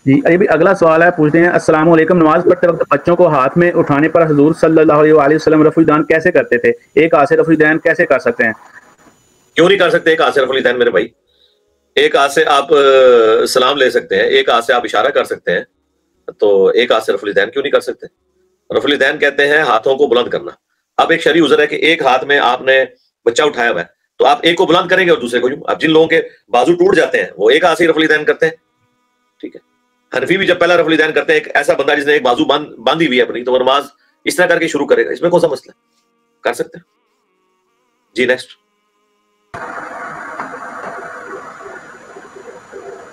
جی ابھی اگلا سوال ہے، پوچھتے ہیں السلام علیکم، نماز پڑھتے وقت بچوں کو ہاتھ میں اٹھانے پر حضور صلی اللہ علیہ وسلم رفع الدین کیسے کرتے تھے؟ ایک ہاتھ سے رفع الدین کیسے کر سکتے ہیں؟ کیوں نہیں کر سکتے ایک ہاتھ سے رفع الدین میرے بھائی؟ ایک ہاتھ سے آپ سلام لے سکتے ہیں، ایک ہاتھ سے آپ اشارہ کر سکتے ہیں، تو ایک ہاتھ سے رفع الدین کیوں نہیں کر سکتے؟ رفع الدین کہتے ہیں ہاتھوں کو بلند کرنا. اب ایک شرعی عذر ہے کہ ایک ہاتھ میں آپ نے بچہ اٹھایا ہوا ہے تو آپ ایک کو بلند کریں گے اور دوسرے کو یوں. اب جن لوگوں کے بازو ٹوٹ جاتے ہیں وہ ایک ہاتھ سے رفع الدین کرتے ہیں، ٹھیک ہے. حنفی بھی جب پہلا رفع الدین کرتے ہیں، ایک ایسا بندہ جس نے ایک بازو باندھی ہوئی ہے اپنی تو وہ نماز اس طرح کر کے شروع کرے گا، اس میں کون سا مسئلہ ہے؟ کر سکتے ہیں. جی نیکسٹ.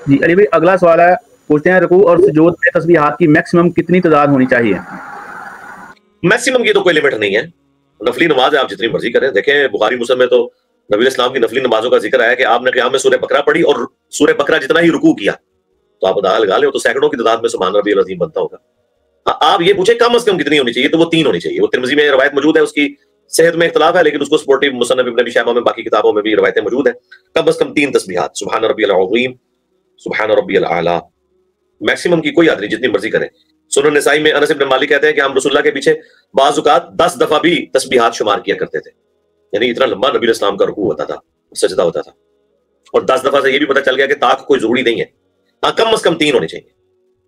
جی علی بھائی اگلا سوال ہے، پوچھتے ہیں رکوع اور سجود میں تسبیحات کی میکسیمم کتنی تعداد ہونی چاہیے؟ میکسیمم کی تو کوئی لمٹ نہیں ہے، نفلی نماز ہے آپ جتنی مرضی کریں. دیکھیں بخاری مسلم میں تو نبی اسلام کی نفلی نمازوں کا ذکر آیا کہ آپ نے قیام میں سورہ بقرہ پڑھی اور سورہ بقرہ جتنا ہی رکوع کیا تو آپ اندازہ لگا لیں تو سینکڑوں کی تعداد میں سبحان ربی العظیم بنتا ہوگا. آپ یہ پوچھیں کم از کم کتنی ہونی چاہیے تو وہ 3 ہونی چاہیے. وہ ترمذی میں روایت موجود ہے، اس کی صحت میں اختلاف ہے لیکن اس کو سپورٹو مصنف ابن ابی شیبہ میں باقی کتابوں میں بھی روایتیں موجود ہیں. کم از کم 3 تسبیحات، سبحان ربی العظیم، سبحان ربی الاعلی. میکسیمم کی کوئی حد نہیں، جتنی مرضی کریں. سنن نسائی میں انس بن مالک کہتے ہیں کہ ہم رسول اللہ کے پیچھے بعض اوقات 10 دفعہ بھی تسبیحات شمار کیا کرتے تھے، یعنی اتنا لمبا نبی اسلام کا رکوع ہوتا تھا، سجدہ ہوتا تھا. اور 10 دفعہ سے یہ بھی پتہ چل گیا کہ طاق کوئی ضروری نہیں ہے. ہاں کم از کم 3 ہونے چاہیے،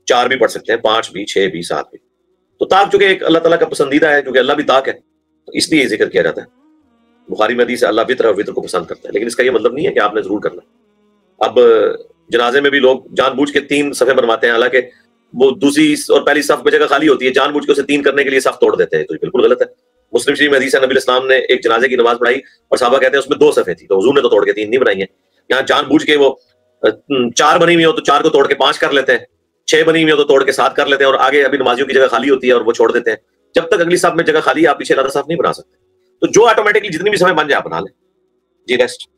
4 بھی پڑھ سکتے ہیں، 5 بھی، 6 بھی، 7 بھی. تو طاق چونکہ ایک اللہ تعالیٰ کا پسندیدہ ہے، کیونکہ اللہ بھی طاق ہے تو اس لیے یہ ذکر کیا جاتا ہے. بخاری میں حدیث ہے اللہ وطر اور وطر کو پسند کرتا ہے، لیکن اس کا یہ مطلب نہیں ہے کہ آپ نے ضرور کرنا. اب جنازے میں بھی لوگ جان بوجھ کے 3 صفیں بنواتے ہیں، حالانکہ وہ دوسری اور پہلی صف میں جگہ خالی ہوتی ہے، جان بوجھ کے اسے 3 کرنے کے لیے صف توڑ دیتے ہیں، تو یہ بالکل غلط ہے. مسلم شریف میں حدیث ہے نبی اسلام نے ایک جنازے کی نماز پڑھائی اور صحابہ کہتے ہیں اس میں 2 صفیں تھی تو حضور نے تو توڑ کے 3 نہیں بنائی ہیں. یہاں جان بوجھ کے وہ 4 بنی ہوئی ہو تو 4 کو توڑ کے 5 کر لیتے ہیں، 6 بنی ہوئی ہو تو توڑ کے 7 کر لیتے ہیں، اور آگے ابھی نمازیوں کی جگہ خالی ہوتی ہے اور وہ چھوڑ دیتے ہیں. جب تک اگلی صف میں جگہ خالی ہے آپ پیچھے زیادہ صف نہیں بنا سکتے. تو جو آٹومیٹکلی جتنی بھی صفیں بن جائے آپ بنا لیں. جی نیکسٹ.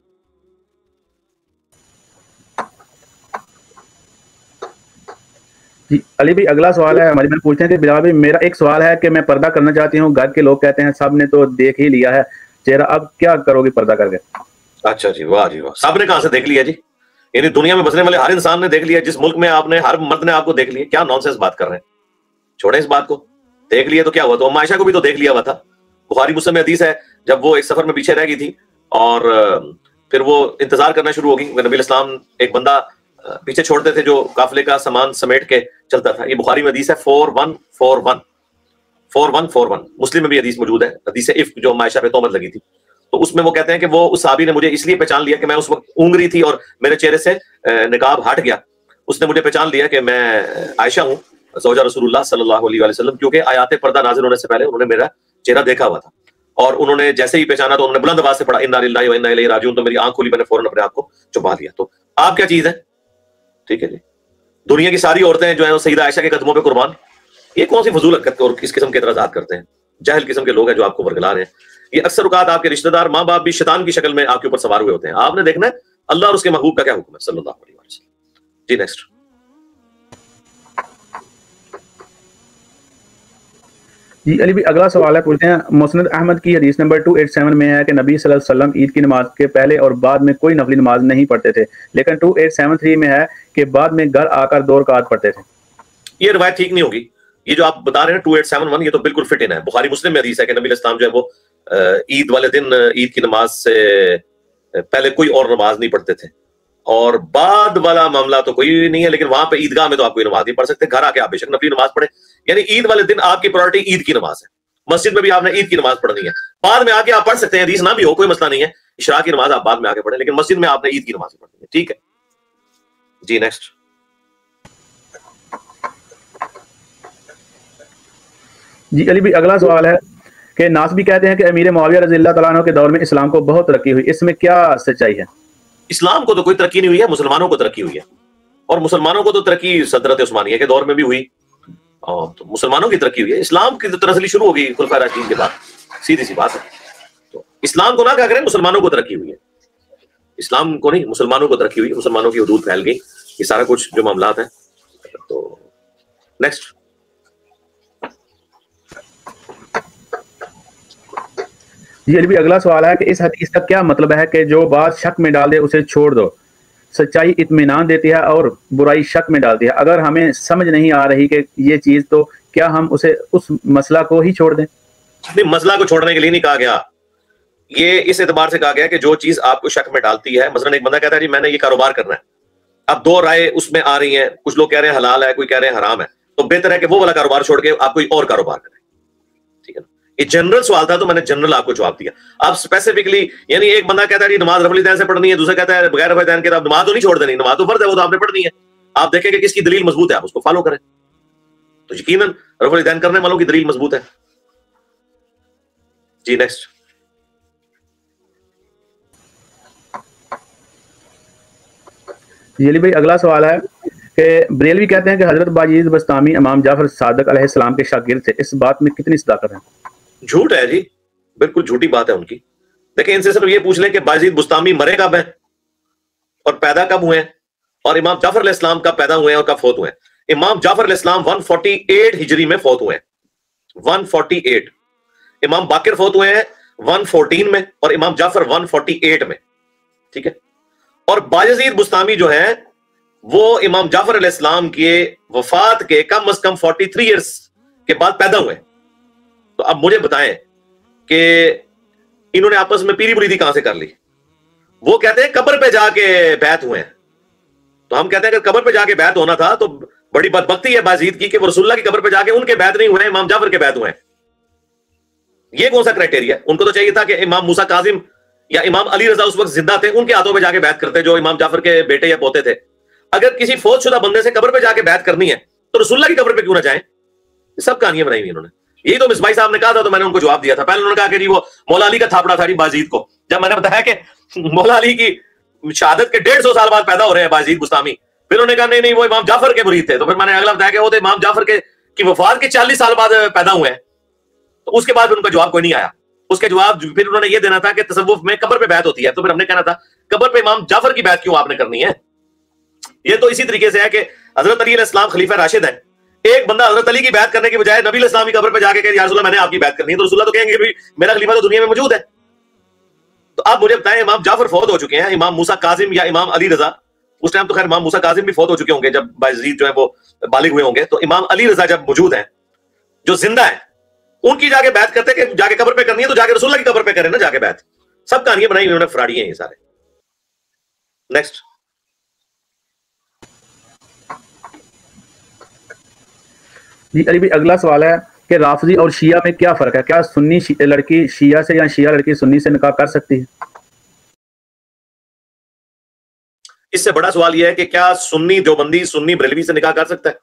جی علی بھائی اگلا سوال ہے ہمارے میں، پوچھتے ہیں کہ بلال بھائی میرا ایک سوال ہے کہ میں پردہ کرنا چاہتی ہوں، گھر کے لوگ کہتے ہیں سب نے تو دیکھ ہی لیا ہے چہرہ، اب کیا کرو گی پردہ کر کے؟ اچھا جی، واہ جی واہ، سب نے کہاں سے دیکھ لیا جی؟ یعنی دنیا میں بسنے والے ہر انسان نے دیکھ لیا، جس ملک میں آپ نے ہر مرد نے آپ کو دیکھ لیا. کیا نانسنس بات کر رہے ہیں، چھوڑیں اس بات کو. دیکھ لیا تو کیا ہوا، تو ام عائشہ کو بھی تو دیکھ لیا ہوا تھا. بخاری مسلم میں حدیث ہے جب وہ ایک سفر میں پیچھے رہ گئی تھی اور پھر وہ انتظار کرنا شروع ہو گئی، نبی اسلام ایک بندہ پیچھے چھوڑتے تھے جو قافلے کا سامان سمیٹ کے چلتا تھا. یہ بخاری میں حدیث ہے 4141 مسلم میں بھی حدیث موجود ہے، حدیث عفق جو ام عائشہ پہ تہمت لگی تھی. تو اس میں وہ کہتے ہیں کہ وہ اس صحابی نے مجھے اس لیے پہچان لیا کہ میں اس وقت اونگ رہی تھی اور میرے چہرے سے نقاب ہٹ گیا. اس نے مجھے پہچان لیا کہ میں عائشہ ہوں زوجہ رسول اللہ صلی اللہ علیہ وسلم، کیونکہ آیات پردہ نازل ہونے سے پہلے انہوں نے میرا چہرہ دیکھا ہوا تھا اور انہوں نے جیسے ہی پہچانا تو انہوں نے بلند آواز سے پڑھا انا للہ و انا الیہ راجعون، تو میری آنکھ کھلی، میں نے فوراً اپنے آپ کو چھپا لیا. تو آپ کیا چیز ہے؟ ٹھیک ہے جی. دنیا کی ساری عورتیں جو ہیں وہ سیدہ عائشہ کے قدموں پہ قربان. یہ کون سی فضول حرکت اور کس قسم کے اعتراضات کرتے ہیں؟ جاہل قسم کے لوگ ہیں جو آپ کو ورگلا رہے ہیں. یہ اکثر اوقات آپ کے رشتہ دار ماں باپ بھی شیطان کی شکل میں آپ کے اوپر سوار ہوئے ہوتے ہیں. آپ نے دیکھنا ہے اللہ اور اس کے محبوب کا کیا حکم ہے صلی اللہ علیہ وسلم. جی نیکسٹ. جی علی بھی اگلا سوال ہے، پوچھتے ہیں مسند احمد کی حدیث نمبر 287 میں ہے کہ نبی صلی اللہ علیہ وسلم عید کی نماز کے پہلے اور بعد میں کوئی نفلی نماز نہیں پڑھتے تھے، لیکن 2873 میں ہے کہ بعد میں گھر آ کر 2 رکعت پڑھتے تھے. یہ روایت ٹھیک نہیں ہوگی. یہ جو آپ بتا رہے ہیں 2871 یہ تو بالکل فٹ ان ہے. بخاری مسلم میں حدیث ہے کہ نبی علیہ السلام جو ہے وہ عید والے دن عید کی نماز سے پہلے کوئی اور نماز نہیں پڑھتے تھے، اور بعد والا معاملہ تو کوئی نہیں ہے، لیکن وہاں پہ عیدگاہ میں تو آپ کوئی نماز نہیں پڑھ سکتے. گھر آ کے آپ بے شک نفلی نماز پڑھیں. یعنی عید والے دن آپ کی پرائرٹی عید کی نماز ہے. مسجد میں بھی آپ نے عید کی نماز پڑھنی ہے، بعد میں آ کے آپ پڑھ سکتے ہیں، حدیث نہ بھی ہو کوئی مسئلہ نہیں ہے، عشاء کی نماز آپ بعد میں آ کے پڑھیں، لیکن مسجد میں آپ نے عید کی نماز پڑھنی ہے. ٹھیک ہے جی نیکسٹ. جی علی بھی اگلا سوال ہے کہ ناس بھی کہتے ہیں کہ امیر معاویہ رضی اللہ تعالیٰ عنہ کے دور میں اسلام کو بہت ترقی ہوئی، اس میں کیا سچائی ہے؟ اسلام کو تو کوئی ترقی نہیں ہوئی ہے، مسلمانوں کو ترقی ہوئی ہے. اور مسلمانوں کو تو ترقی صدرت عثمانیہ کے دور میں بھی ہوئی، اور تو مسلمانوں کی ترقی ہوئی ہے. اسلام کی تنزلی شروع ہو گئی خلفائے راشدین کے بعد, سیدھی سی بات ہے. تو اسلام کو نہ کہا کریں, مسلمانوں کو ترقی ہوئی ہے, اسلام کو نہیں, مسلمانوں کو ترقی ہوئی, مسلمانوں کی حدود پھیل گئی, یہ سارا کچھ جو معاملات ہیں. تو نیکسٹ. جی علی اگلا سوال ہے کہ اس حدیث کا کیا مطلب ہے کہ جو بات شک میں ڈال دے اسے چھوڑ دو, سچائی اطمینان دیتی ہے اور برائی شک میں ڈالتی ہے. اگر ہمیں سمجھ نہیں آ رہی کہ یہ چیز, تو کیا ہم اسے اس مسئلہ کو ہی چھوڑ دیں؟ نہیں, مسئلہ کو چھوڑنے کے لیے نہیں کہا گیا, یہ اس اعتبار سے کہا گیا کہ جو چیز آپ کو شک میں ڈالتی ہے, مثلا ایک بندہ کہتا ہے جی میں نے یہ کاروبار کرنا ہے, اب دو رائے اس میں آ رہی ہیں, کچھ لوگ کہہ رہے ہیں حلال ہے, کوئی کہہ رہے ہیں حرام ہے, تو بہتر ہے کہ وہ والا کاروبار چھوڑ کے آپ کوئی اور کاروبار کریں. ٹھیک ہے نا, یہ جنرل سوال تھا تو میں نے جنرل آپ کو جواب دیا. اب اسپیسیفکلی یعنی ایک بندہ کہتا ہے نماز رفع الیدین سے پڑھنی ہے, دوسرا کہتا ہے بغیر رفع الیدین کے آپ نماز تو نہیں چھوڑ دینی, نماز تو فرض ہے, وہ تو آپ نے پڑھنی ہے. آپ دیکھیں کہ کس کی دلیل مضبوط ہے, آپ اس کو فالو کریں. تو یقیناً رفع الیدین کرنے والوں کی دلیل مضبوط ہے. جی نیکسٹ. جی علی بھائی اگلا سوال ہے کہ بریلوی کہتے ہیں کہ حضرت باجید بستامی امام جعفر صادق علیہ السلام کے شاگرد تھے, اس بات میں کتنی صداقت ہے؟ جھوٹ ہے جی, بالکل جھوٹی بات ہے ان کی. دیکھیں ان سے صرف یہ پوچھ لیں کہ باجید بستامی مرے کب ہیں اور پیدا کب ہوئے ہیں, اور امام جعفر علیہ السلام کب پیدا ہوئے ہیں اور کب فوت ہوئے ہیں. امام جعفر علیہ السلام 148 ہجری میں فوت ہوئے ہیں, 148. امام باقر فوت ہوئے ہیں 114 میں, اور امام جعفر 148 میں. ٹھیک ہے, اور باجید بستامی جو ہیں وہ امام جعفر علیہ السلام کے وفات کے کم از کم 43 ایئرس کے بعد پیدا ہوئے. تو اب مجھے بتائیں کہ انہوں نے آپس میں پیری بریدی کہاں سے کر لی؟ وہ کہتے ہیں قبر پہ جا کے بیعت ہوئے ہیں. تو ہم کہتے ہیں کہ قبر پہ جا کے بیعت ہونا تھا تو بڑی بدبختی ہے باجید کی کہ وہ رسول اللہ کی قبر پہ جا کے ان کے بیعت نہیں ہوئے, امام جعفر کے بیعت ہوئے ہیں. یہ کون سا کرائٹیریا؟ ان کو تو چاہیے تھا کہ امام موسیٰ کاظم یا امام علی رضا اس وقت زندہ تھے, ان کے ہاتھوں پہ جا کے بیعت کرتے جو امام جعفر کے بیٹے یا پوتے تھے. اگر کسی فوت شدہ بندے سے قبر پہ جا کے بیعت کرنی ہے تو رسول اللہ کی قبر پہ کیوں نہ جائیں؟ یہ سب کہانیاں بنائی ہوئی انہوں نے. یہی تو مصباحی صاحب نے کہا تھا, تو میں نے ان کو جواب دیا تھا. پہلے انہوں نے کہا کہ جی وہ مولا علی کا تھاپڑا تھا جی باجید کو. جب میں نے بتایا کہ مولا علی کی شہادت کے 150 سال بعد پیدا ہو رہے ہیں باجید بستامی, پھر انہوں نے کہا نہیں وہ امام جعفر کے مرید تھے. تو پھر میں نے اگلا بتایا کہ وہ تو امام جعفر کی وفات کے 40 سال بعد پیدا ہوئے ہیں. تو اس کے بعد ان کا جواب کوئی نہیں آیا. اس کے جواب پھر انہوں نے یہ دینا تھا کہ تصوف میں قبر پہ بیعت ہوتی ہے. تو پھر ہم نے کہنا تھا قبر پہ امام جعفر کی بیعت کیوں آپ نے کرنی ہے؟ یہ تو اسی طریقے سے ہے کہ حضرت علی علیہ السلام خلیفہ راشد ہیں, ایک بندہ حضرت علی کی بیعت کرنے کے بجائے نبی علیہ السلام کی قبر پہ جا کے کہ یا رسول اللہ میں نے آپ کی بیعت کرنی ہے, تو رسول اللہ تو کہیں گے کہ میرا خلیفہ تو دنیا میں موجود ہے. تو آپ مجھے بتائیں, امام جعفر فوت ہو چکے ہیں, امام موسیٰ کاظم یا امام علی رضا, اس ٹائم تو خیر امام موسیٰ کاظم بھی فوت ہو چکے ہوں گے جب باجید جو ہے وہ بالغ ہوئے ہوں گے, تو امام علی رضا جب موجود ہیں جو زندہ ہیں, ان کی جا کے بیعت کرتے کہ جا کے قبر پہ کرنی ہے تو جا کے رسول اللہ کی قبر پہ کریں نا جا کے بیعت. سب کہانیاں بنائی انہوں نے, فراڈی ہیں یہ سارے. نیکسٹ. جی علی بھائی اگلا سوال ہے کہ رافضی اور شیعہ میں کیا فرق ہے؟ کیا سنی لڑکی شیعہ سے یا شیعہ لڑکی سنی سے نکاح کر سکتی ہے؟ اس سے بڑا سوال یہ ہے کہ کیا سنی دیوبندی سنی بریلوی سے نکاح کر سکتا ہے؟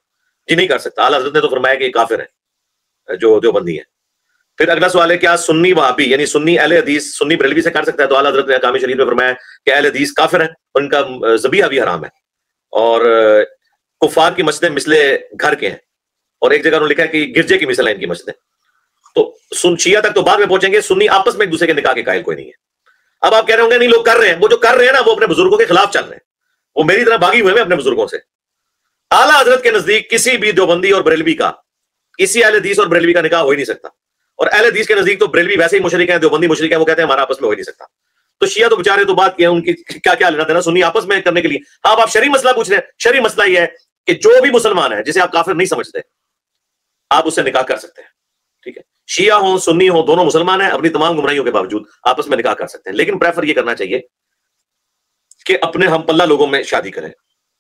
جی نہیں کر سکتا. اعلیٰ حضرت نے تو فرمایا کہ یہ کافر ہیں جو دیوبندی ہیں. پھر اگلا سوال ہے کیا سنی وہابی یعنی سنی اہل حدیث سنی بریلوی سے کر سکتا ہے؟ تو اعلیٰ حضرت نے احکام شریف میں فرمایا کہ اہل حدیث کافر ہیں, ان کا ذبیحہ بھی حرام ہے, اور کفار کی مسجدیں مثل گھر کے ہیں, اور ایک جگہ انہوں نے لکھا ہے کہ گرجے کی مثل ہے ان کی مسجدیں. تو شیعہ تک تو بعد میں پہنچیں گے, سنی آپس میں ایک دوسرے کے نکاح کے قائل کوئی نہیں ہے. اب آپ کہہ رہے ہوں گے نہیں لوگ کر رہے ہیں, وہ جو کر رہے ہیں نا وہ اپنے بزرگوں کے خلاف چل رہے ہیں, وہ میری طرح بھاگی ہوئے ہیں اپنے بزرگوں سے. اعلیٰ حضرت کے نزدیک کسی بھی دیوبندی اور بریلوی کا, کسی اہل حدیث اور بریلوی کا نکاح ہو ہی نہیں سکتا. اور اہل حدیث کے نزدیک تو بریلوی ویسے ہی مشرک ہیں, دیوبندی مشرک ہیں, وہ کہتے ہیں ہمارا آپس میں ہو ہی نہیں سکتا. تو شیعہ تو بیچارے تو بات کیا ان کی کیا لینا دینا سنی آپس میں کرنے کے لیے. اب آپ شرعی مسئلہ پوچھ رہے ہیں, شرعی مسئلہ یہ ہے کہ جو بھی مسلمان ہے جسے آپ کافر نہیں سمجھتے آپ اس سے نکاح کر سکتے ہیں. ٹھیک ہے, شیعہ ہوں سنی ہوں دونوں مسلمان ہیں, اپنی تمام گمراہیوں کے باوجود آپس میں نکاح کر سکتے ہیں. لیکن پریفر یہ کرنا چاہیے کہ اپنے ہم پلہ لوگوں میں شادی کریں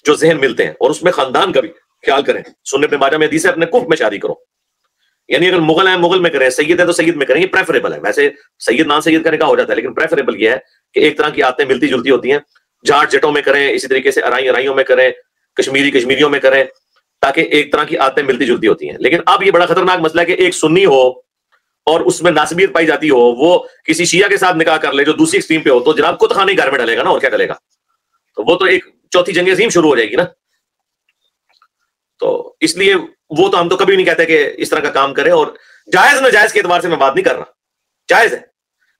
جو ذہن ملتے ہیں, اور اس میں خاندان کا بھی خیال کریں. سنت ابن ماجہ میں حدیث ہے اپنے کف میں شادی کرو, یعنی اگر مغل ہیں مغل میں کریں, سید ہے تو سید میں کریں, یہ پریفریبل ہے. ویسے سید نان سید کا نکاح ہو جاتا ہے, لیکن پریفریبل یہ ہے کہ ایک طرح کی عادتیں ملتی جلتی ہوتی ہیں, جاٹ جٹوں میں کریں, اسی طریقے سے ارائیوں میں کریں, کشمیریوں میں کریں, تاکہ ایک طرح کی عادتیں ملتی جلتی ہوتی ہیں. لیکن اب یہ بڑا خطرناک مسئلہ ہے کہ ایک سنی ہو اور اس میں ناسبیت پائی جاتی ہو, وہ کسی شیعہ کے ساتھ نکاح کر لے جو دوسری ایکسٹریم پہ ہو, تو جناب کت خانے گھر میں ڈلے گا نا, اور کیا ڈلے گا. تو وہ تو ایک چوتھی جنگ عظیم شروع ہو جائے گی نا. تو اس لیے وہ تو ہم تو کبھی نہیں کہتے کہ اس طرح کا کام کرے, اور جائز ناجائز کے اعتبار سے میں بات نہیں کر رہا, جائز ہے.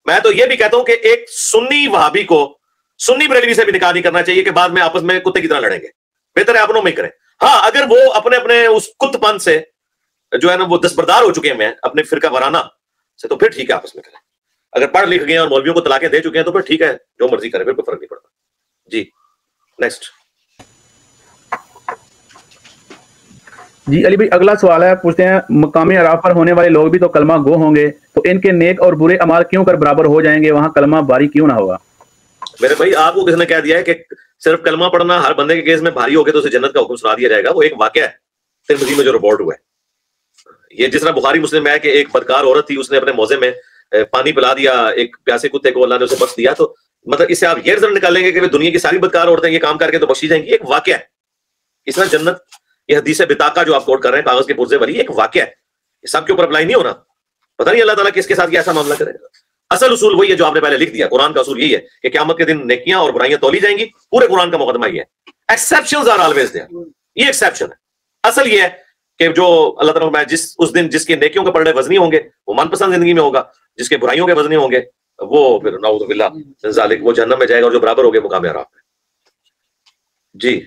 میں تو یہ بھی کہتا ہوں کہ ایک سنی وہابی کو سنی بریلوی سے بھی نکاح نہیں کرنا چاہیے کہ بعد میں آپس میں کتے کی طرح لڑیں گے, بہتر ہے اپنوں میں ہی کریں. ہاں اگر وہ اپنے اپنے اس کت پن سے جو ہے نا وہ دستبردار ہو چکے ہیں اپنے فرقہ وارانہ سے, تو پھر ٹھیک ہے آپس میں کریں. اگر پڑھ لکھ گئے ہیں اور مولویوں کو طلاقیں دے چکے ہیں تو پھر ٹھیک ہے, جو مرضی کرے, پھر کوئی فرق نہیں پڑتا. جی نیکسٹ. جی علی بھائی اگلا سوال ہے, پوچھتے ہیں مقام اعراف پر ہونے والے لوگ بھی تو کلمہ گو ہوں گے, تو ان کے نیک اور برے اعمال کیوں کر برابر ہو جائیں گے, وہاں کلمہ باری کیوں نہ ہوگا؟ میرے بھائی آپ کو کس نے کہہ دیا ہے کہ صرف کلمہ پڑھنا ہر بندے کے کیس میں بھاری ہو گیا تو اسے جنت کا حکم سنا دیا جائے گا؟ وہ ایک واقعہ ہے ترمذی میں جو رپورٹ ہوا ہے. یہ جس طرح بخاری مسلم میں ہے کہ ایک بدکار عورت تھی, اس نے اپنے موزے میں پانی پلا دیا ایک پیاسے کتے کو, اللہ نے اسے بخش دیا. تو مطلب اس سے آپ یہ رزلٹ نکالیں گے کہ دنیا کی ساری بدکار عورتیں یہ کام کر کے تو بخشی جائیں گی. ایک واقعہ ہے اس طرح جنت, یہ حدیث بطاقہ جو آپ کوٹ کر رہے ہیں کاغذ کے پرزے والی, ایک واقعہ ہے, یہ سب کے اوپر اپلائی نہیں ہونا. پتہ نہیں اللہ تعالیٰ کس کے ساتھ یہ ایسا معاملہ کرے گا. اصل اصول وہی ہے جو آپ نے پہلے لکھ دیا. قرآن کا اصول یہی ہے کہ قیامت کے دن نیکیاں اور برائیاں تولی جائیں گی. پورے قرآن کا مقدمہ یہ ہے. ایکسیپشنز آر آلویز دیئر, یہ ایکسیپشن ہے. اصل یہ ہے کہ جو اللہ تعالیٰ میں اس دن جس کے نیکیوں کے پلڑے وزنی ہوں گے وہ من پسند زندگی میں ہوگا, جس کے برائیوں کے وزنی ہوں گے وہ پھر نعوذ باللہ ذالک وہ جہنم میں جائے گا, اور جو برابر ہو گئے مقام اعراف میں. جی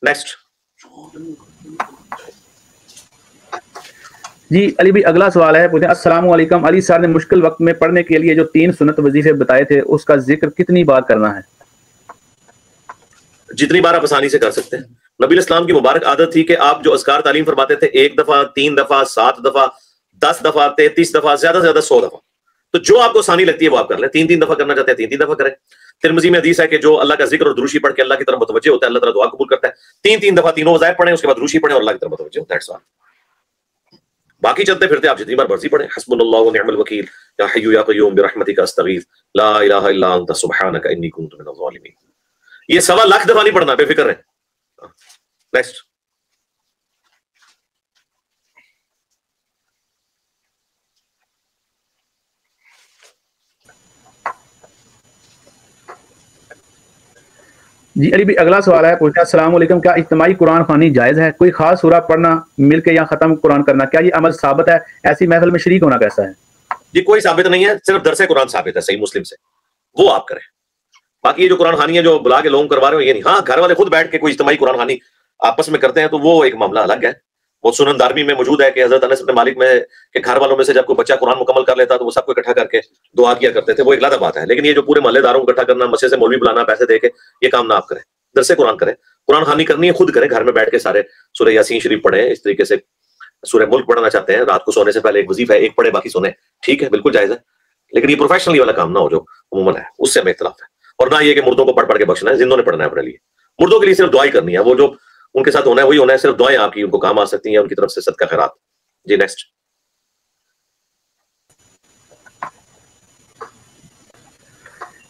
نیکسٹ. جی علی بھائی اگلا سوال ہے, پوچھتے ہیں السلام علیکم, علی صاحب نے مشکل وقت میں پڑھنے کے لیے جو 3 سنت وظیفے بتائے تھے اس کا ذکر کتنی بار کرنا ہے؟ جتنی بار آپ آسانی سے کر سکتے ہیں. نبی الاسلام کی مبارک عادت تھی کہ آپ جو اذکار تعلیم فرماتے تھے 1 دفعہ 3 دفعہ 7 دفعہ 10 دفعہ 33 دفعہ زیادہ سے زیادہ 100 دفعہ. تو جو آپ کو آسانی لگتی ہے وہ آپ کر لیں. 3 دفعہ کرنا چاہتے ہیں 3 دفعہ کریں. ترمذی میں حدیث ہے کہ جو اللہ کا ذکر اور دروشی پڑھ کے اللہ کی طرف متوجہ ہوتا ہے اللہ تعالیٰ دعا قبول کرتا ہے. 3 دفعہ تینوں وظائف پڑھیں, اس کے بعد دروشی پڑھیں اور اللہ کی طرف متوجہ ہوتا ہے. باقی چلتے پھرتے آپ جتنی بار مرضی پڑھیں. حسبنا اللہ ونعم الوکیل یا حی یا قیوم برحمتک استغیث لا الہ الا انت سبحانک انی کنت من الظالمین. یہ 1.25 لاکھ دفعہ نہیں پڑھنا, بے فکر رہیں. نیکسٹ. جی علی بھائی اگلا سوال ہے, پوچھتے ہیں السلام علیکم, کیا اجتماعی قرآن خوانی جائز ہے؟ کوئی خاص سورہ پڑھنا مل کے یا ختم قرآن کرنا, کیا یہ عمل ثابت ہے؟ ایسی محفل میں شریک ہونا کیسا ہے؟ جی کوئی ثابت نہیں ہے, صرف درس قرآن ثابت ہے صحیح مسلم سے, وہ آپ کریں. باقی یہ جو قرآن خوانی ہے جو بلا کے لوگ کروا رہے ہیں یہ نہیں. ہاں گھر والے خود بیٹھ کے کوئی اجتماعی قرآن خوانی آپس میں کرتے ہیں تو وہ ایک معاملہ الگ ہے. وہ سنن دارمی میں موجود ہے کہ حضرت انس بن مالک میں کہ گھر والوں میں سے جب کوئی بچہ قرآن مکمل کر لیتا تو وہ سب کو اکٹھا کر کے دعا کیا کرتے تھے, وہ ایک علیحدہ بات ہے. لیکن یہ جو پورے محلے داروں کو اکٹھا کرنا, مسجد سے مولوی بلانا, پیسے دے کے, یہ کام نہ آپ کریں. درس قرآن کریں. قرآن خوانی کرنی ہے خود کریں, گھر میں بیٹھ کے سارے سورہ یاسین شریف پڑھیں. اس طریقے سے سورہ ملک پڑھنا چاہتے ہیں رات کو سونے سے پہلے ایک وظیفہ ہے, ایک پڑھے باقی سونے, ٹھیک ہے بالکل جائز ہے. لیکن یہ پروفیشنلی والا کام نہ ہو جو عموماً ہے, اس سے ہمیں اختلاف ہے. اور نہ یہ کہ مردوں کو پڑھ کے بخشنا ہے, زندوں نے پڑھنا ہے اپنے لیے. مردوں کے لیے صرف دعائیں کرنی ہے, وہ جو ان کے ساتھ ہونا ہے وہی ہونا ہے. صرف دعائیں آپ کی ان کو کام آ سکتی ہیں, ان کی طرف سے صدقہ خیرات. جی نیکسٹ.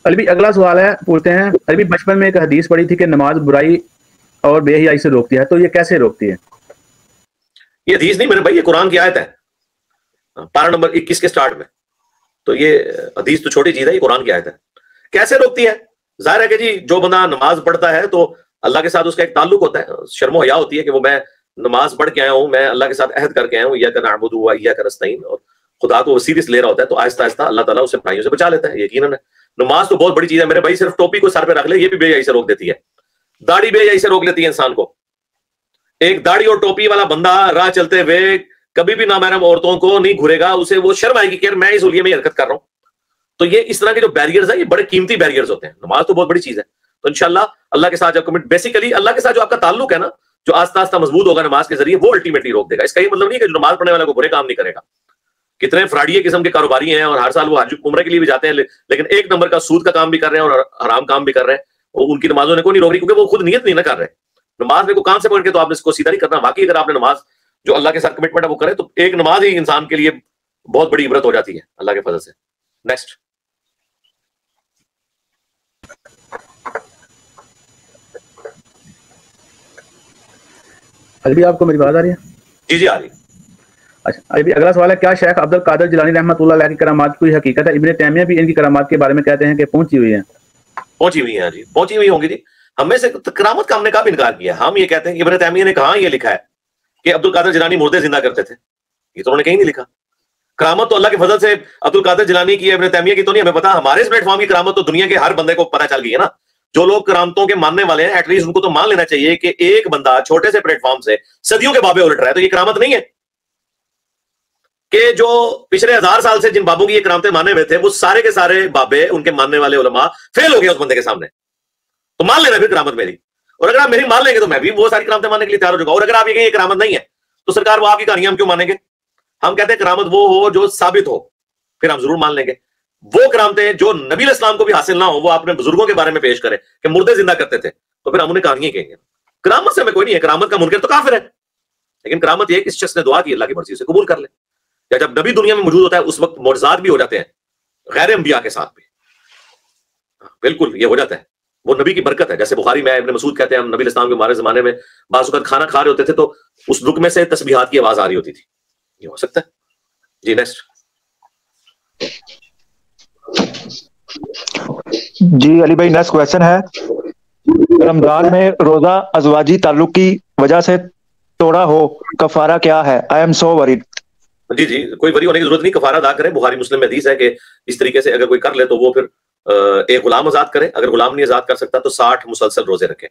علی بھائی اگلا سوال ہے, پوچھتے ہیں علی بھائی بچپن میں ایک حدیث پڑھی تھی کہ نماز برائی اور بے حیائی سے روکتی ہے, تو یہ کیسے روکتی ہے؟ یہ حدیث نہیں میرے بھائی, یہ قرآن کی آیت ہے پارہ نمبر 21 کے سٹارٹ میں. تو یہ حدیث تو چھوٹی چیز ہے, یہ قرآن کی آیت ہے. کیسے روکتی ہے؟ ظاہر ہے کہ جی جو بندہ نماز پڑھتا ہے تو اللہ کے ساتھ اس کا ایک تعلق ہوتا ہے, شرم و حیا ہوتی ہے کہ وہ میں نماز پڑھ کے آیا ہوں, میں اللہ کے ساتھ عہد کر کے آیا ہوں, ایاک نعبد و ایاک نستعین, اور خدا کو وہ سیریس لے رہا ہوتا ہے. تو آہستہ آہستہ اللہ تعالیٰ اسے برائیوں سے بچا لیتا ہے. یقیناً نماز تو بہت بڑی چیز ہے میرے بھائی. صرف ٹوپی کو سر پہ رکھ لے یہ بھی بے حیائی سے روک دیتی ہے. داڑھی بے حیائی سے روک لیتی ہے انسان کو. ایک داڑھی اور ٹوپی والا بندہ راہ چلتے ہوئے کبھی بھی نامحرم عورتوں کو نہیں گھورے گا, اسے وہ شرم آئے گی کہ میں اس حلیے میں حرکت کر رہا ہوں. تو یہ اس طرح کے جو بیریئرز ہیں یہ بڑے قیمتی بیریئرز ہوتے ہیں. نماز تو بہت بڑی چیز ہے. تو انشاءاللہ اللہ کے ساتھ جب کمٹ, بیسیکلی اللہ کے ساتھ جو آپ کا تعلق ہے نا, جو آہستہ آہستہ مضبوط ہوگا نماز کے ذریعے, وہ الٹیمیٹلی روک دے گا. اس کا یہ مطلب نہیں کہ جو نماز پڑھنے والا کو برے کام نہیں کرے گا. کتنے فراڈیے قسم کے کاروباری ہیں اور ہر سال وہ حج عمرے کے لیے بھی جاتے ہیں, لیکن ایک نمبر کا سود کا کام بھی کر رہے ہیں اور حرام کام بھی کر رہے ہیں. اور ان کی نمازوں نے کوئی نہیں روک رہی, کیونکہ وہ خود نیت نہیں نہ کر رہے. نماز میں کو کام سے پڑھ کے تو آپ نے اس کو سیدھا نہیں کرنا. باقی اگر آپ نے نماز جو اللہ کے ساتھ کمٹمنٹ ہے وہ کرے تو ایک نماز ہی انسان کے لیے بہت بڑی عبرت ہو جاتی ہے اللہ کے فضل سے. نیکسٹ. علی آپ کو میری بات آ رہی ہے؟ جی جی آ رہی ہے. اچھا ابھی اگلا سوال ہے, کیا شیخ عبد القادر جیلانی رحمۃ اللہ علیہ کی کرامات کوئی حقیقت ہے؟ ابن تیمیہ بھی ان کی کرامات کے بارے میں کہتے ہیں کہ پہنچی ہوئی ہیں. پہنچی ہوئی ہیں جی, پہنچی ہوئی ہوں گی جی. ہمیں سے کرامت کا ہم نے کب انکار کیا؟ ہم یہ کہتے ہیں کہ ابن تیمیہ نے کہاں یہ لکھا ہے کہ عبد القادر جیلانی مردے زندہ کرتے تھے، یہ تو انہوں نے کہیں نہیں لکھا. کرامت تو اللہ کے فضل سے عبد القادر جیلانی کی، ابن تیمیہ کی تو نہیں، ہمیں پتا ہمارے اس پلیٹ فارم کی کرامت تو دنیا کے ہر بندے کو پتہ چل گئی ہے نا. جو لوگ کرامتوں کے ماننے والے ہیں ایٹ لیسٹ ان کو تو مان لینا چاہیے کہ ایک بندہ چھوٹے سے پلیٹ فارم سے صدیوں کے بابے الٹ رہا ہے، تو یہ کرامت نہیں ہے کہ جو پچھلے 1000 سال سے جن بابوں کی یہ کرامتیں مانے ہوئے تھے وہ سارے کے سارے بابے ان کے ماننے والے علماء فیل ہو گئے اس بندے کے سامنے. تو مان لینا پھر کرامت میری، اور اگر آپ میری مان لیں گے تو میں بھی وہ ساری کرامتیں ماننے کے لیے تیار ہو جاؤں گا. اور اگر آپ یہ کہیں یہ کرامت نہیں ہے تو سرکار وہ آپ کی کہانیاں ہم کیوں مانیں گے؟ ہم کہتے ہیں کرامت وہ ہو جو ثابت ہو، پھر ہم ضرور مان لیں گے. وہ کرامتیں جو نبی علیہ السلام کو بھی حاصل نہ ہو، وہ اپنے بزرگوں کے بارے میں پیش کرے کہ مردے زندہ کرتے تھے، تو پھر ہم انہیں کہانیاں کہیں گے. کرامت سے ہمیں کوئی نہیں ہے، کرامت کا منکر تو کافر ہے. لیکن کرامت یہ کہ اس شخص نے دعا کی اللہ کی مرضی سے قبول کر لے. یا جب نبی دنیا میں موجود ہوتا ہے اس وقت معجزات بھی ہو جاتے ہیں غیر انبیاء کے ساتھ بھی. بالکل یہ ہو جاتا ہے، وہ نبی کی برکت ہے. جیسے بخاری میں ابن مسعود کہتے ہیں ہم نبی علیہ السلام کے ہمارے زمانے میں بعض اوقات کھانا کھا رہے ہوتے تھے تو اس رکمے سے تسبیحات کی آواز آ رہی ہوتی تھی. یہ ہو سکتا ہے. جی نیکسٹ. جی علی بھائی نیکسٹ کویشچن ہے، رمضان میں روزہ ازواجی تعلق کی وجہ سے توڑا ہو، کفارہ کیا ہے؟ I am so worried. جی جی کوئی وری ہونے کی ضرورت نہیں، کفارہ ادا کرے. بخاری مسلم میں حدیث ہے کہ اس طریقے سے اگر کوئی کر لے تو وہ پھر ایک غلام آزاد کرے. اگر غلام نہیں آزاد کر سکتا تو 60 مسلسل روزے رکھے.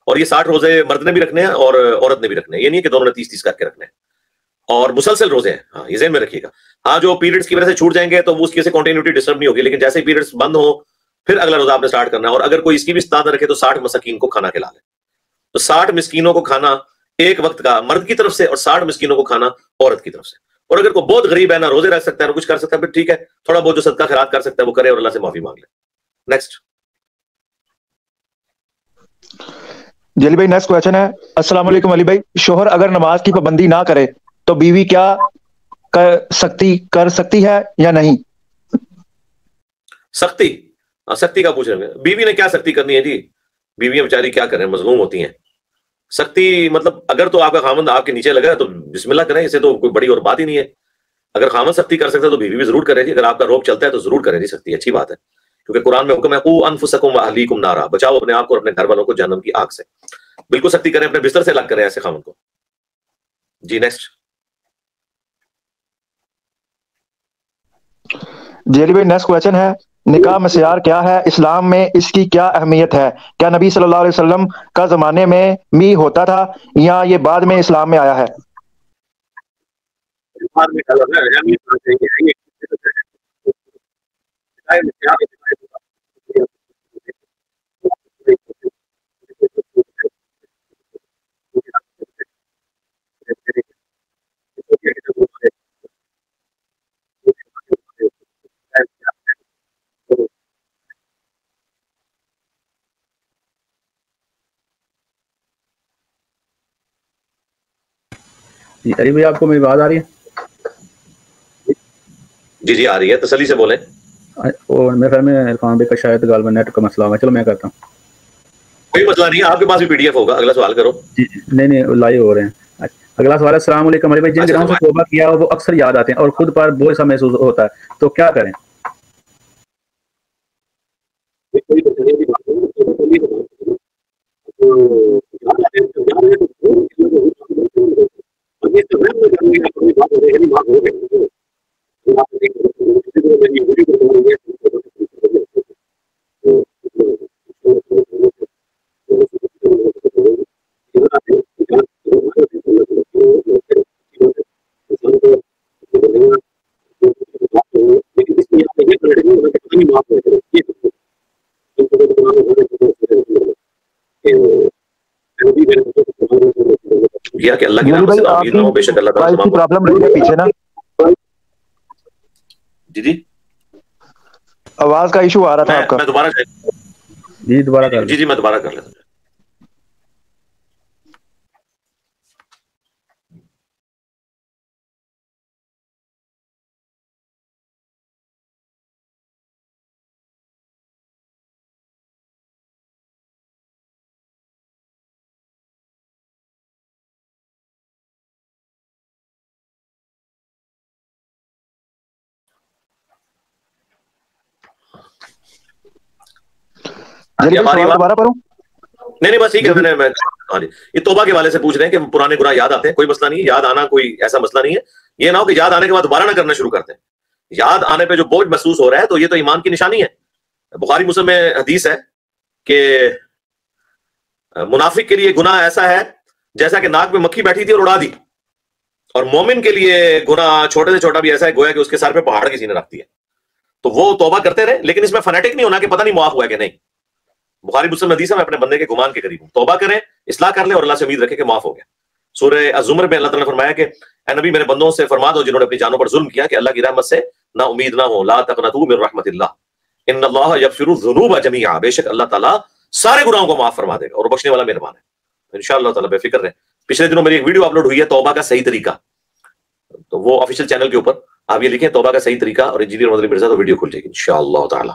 اور یہ 60 روزے مرد نے بھی رکھنے ہیں اور عورت نے بھی رکھنے ہیں. یہ نہیں کہ دونوں نے 30 کر کے رکھنے ہیں. اور مسلسل روزے ہیں، ہاں یہ ذہن میں رکھیے گا. ہاں جو پیریڈز کی وجہ سے چھوٹ جائیں گے تو وہ اس کی سے کنٹینیوٹی ڈسٹرب نہیں ہوگی، لیکن جیسے ہی پیریڈز بند ہو پھر اگلا روزہ آپ نے سٹارٹ کرنا ہے. اور اگر کوئی اس کی بھی استطاعت نہ رکھے تو 60 مساکین کو کھانا کھلا لے. تو 60 مسکینوں کو کھانا ایک وقت کا مرد کی طرف سے اور 60 مسکینوں کو کھانا عورت کی طرف سے. اور اگر کوئی بہت غریب ہے نہ روزے رکھ سکتا ہے نہ کچھ کر سکتا ہے پھر ٹھیک ہے، تھوڑا بہت جو صدقہ خیرات کر سکتا ہے وہ کرے اور اللہ سے معافی مانگ لے. نیکسٹ. جی علی بھائی نیکسٹ کویشچن ہے، السلام علیکم علی بھائی، شوہر اگر نماز کی پابندی نہ کرے تو بیوی کیا کر سکتی ہے یا نہیں؟ سختی کا پوچھ رہے ہیں. بیوی نے کیا سختی کرنی ہے جی؟ بیویاں بیچاری کیا کریں، مظلوم ہوتی ہیں. سختی مطلب اگر تو آپ کا خامند آپ کے نیچے لگا تو بسم اللہ کریں، اسے تو کوئی بڑی اور بات ہی نہیں ہے. اگر خامند سختی کر سکتا ہے تو بیوی بھی ضرور کرے جی. اگر آپ کا روب چلتا ہے تو ضرور کرے جی سختی، اچھی بات ہے. کیونکہ قرآن میں حکم ہے قوا انفسکم واہلیکم نارا، بچاؤ اپنے آپ کو اور اپنے گھر والوں کو جہنم کی آگ سے. بالکل سختی کریں، اپنے بستر سے الگ کریں ایسے خامند کو. جی نیکسٹ. جی علی بھائی نیکسٹ کویشچن ہے، نکاح مسیار کیا ہے؟ اسلام میں اس کی کیا اہمیت ہے؟ کیا نبی صلی اللہ علیہ وسلم کا زمانے میں بھی ہوتا تھا یا یہ بعد میں اسلام میں آیا ہے؟ جی علی بھائی آپ کو میری بات آ رہی ہے؟ جی جی آ رہی ہے، تسلی سے بولیں. اور میرے خیال میں عرفان بھائی کا شاید غالباً نیٹ کا مسئلہ ہے. چلو میں کرتا ہوں. کوئی مسئلہ نہیں ہے، آپ کے پاس بھی پی ڈی ایف ہوگا. اگلا سوال کرو. جی نہیں لائیو ہو رہے ہیں. اگلا سوال ہے، السلام علیکم علی بھائی، جن گناہوں سے توبہ کیا وہ اکثر یاد آتے ہیں اور خود پر بوجھ سا محسوس ہوتا ہے تو کیا کریں؟ کہ اللہ کی رحمت سے ناامید نہ ہو، بے شک اللہ تعالیٰ تمام پرابلم رہی ہے پیچھے نا. جی جی آواز کا ایشو آ رہا تھا آپ کا. میں دوبارہ جی دوبارہ کر جی میں دوبارہ کر لیتا ہوں. دوبارہ پڑھوں؟ نہیں بس ٹھیک ہے، میں ہاں جی، یہ توبہ کے والے سے پوچھ رہے ہیں کہ پرانے گناہ یاد آتے ہیں. کوئی مسئلہ نہیں ہے، یاد آنا کوئی ایسا مسئلہ نہیں ہے. یہ نہ ہو کہ یاد آنے کے بعد دوبارہ نہ کرنا شروع کرتے ہیں. یاد آنے پہ جو بوجھ محسوس ہو رہا ہے تو یہ تو ایمان کی نشانی ہے. بخاری مسلم میں حدیث ہے کہ منافق کے لیے گناہ ایسا ہے جیسا کہ ناک میں مکھی بیٹھی تھی اور اڑا دی، اور مومن کے لیے گناہ چھوٹے سے چھوٹا بھی ایسا ہے گویا کہ اس کے سر پہ پہاڑ کی سینے رکھتی ہے. تو وہ توبہ کرتے رہے، لیکن اس میں فنیٹک نہیں ہونا کہ پتہ نہیں معاف ہوا ہے کہ نہیں. بخاری مسلم حدیث ہے، میں اپنے بندے کے گمان کے قریب ہوں. توبہ کریں، اصلاح کر لیں اور اللہ سے امید رکھیں کہ معاف ہو گیا. سورہ الزمر میں اللہ تعالیٰ نے فرمایا کہ اے نبی میرے بندوں سے فرما دو جنہوں نے اپنی جانوں پر ظلم کیا کہ اللہ کی رحمت سے نا امید نہ ہو. لا تقنطوا من رحمت اللہ ان اللہ یغفر الذنوب جميعا، بے شک اللہ تعالیٰ سارے گناہوں کو معاف فرما دے گا اور بخشنے والا مہربان ہے. انشاءاللہ تعالیٰ بے فکر رہیں. پچھلے دنوں میری ایک ویڈیو اپلوڈ ہوئی ہے توبہ کا صحیح طریقہ، تو وہ آفیشیل چینل کے اوپر آپ یہ لکھیں توبہ کا صحیح طریقہ اور انجینئر مدنی مرزا، تو ویڈیو کھل جائے گی انشاءاللہ تعالیٰ.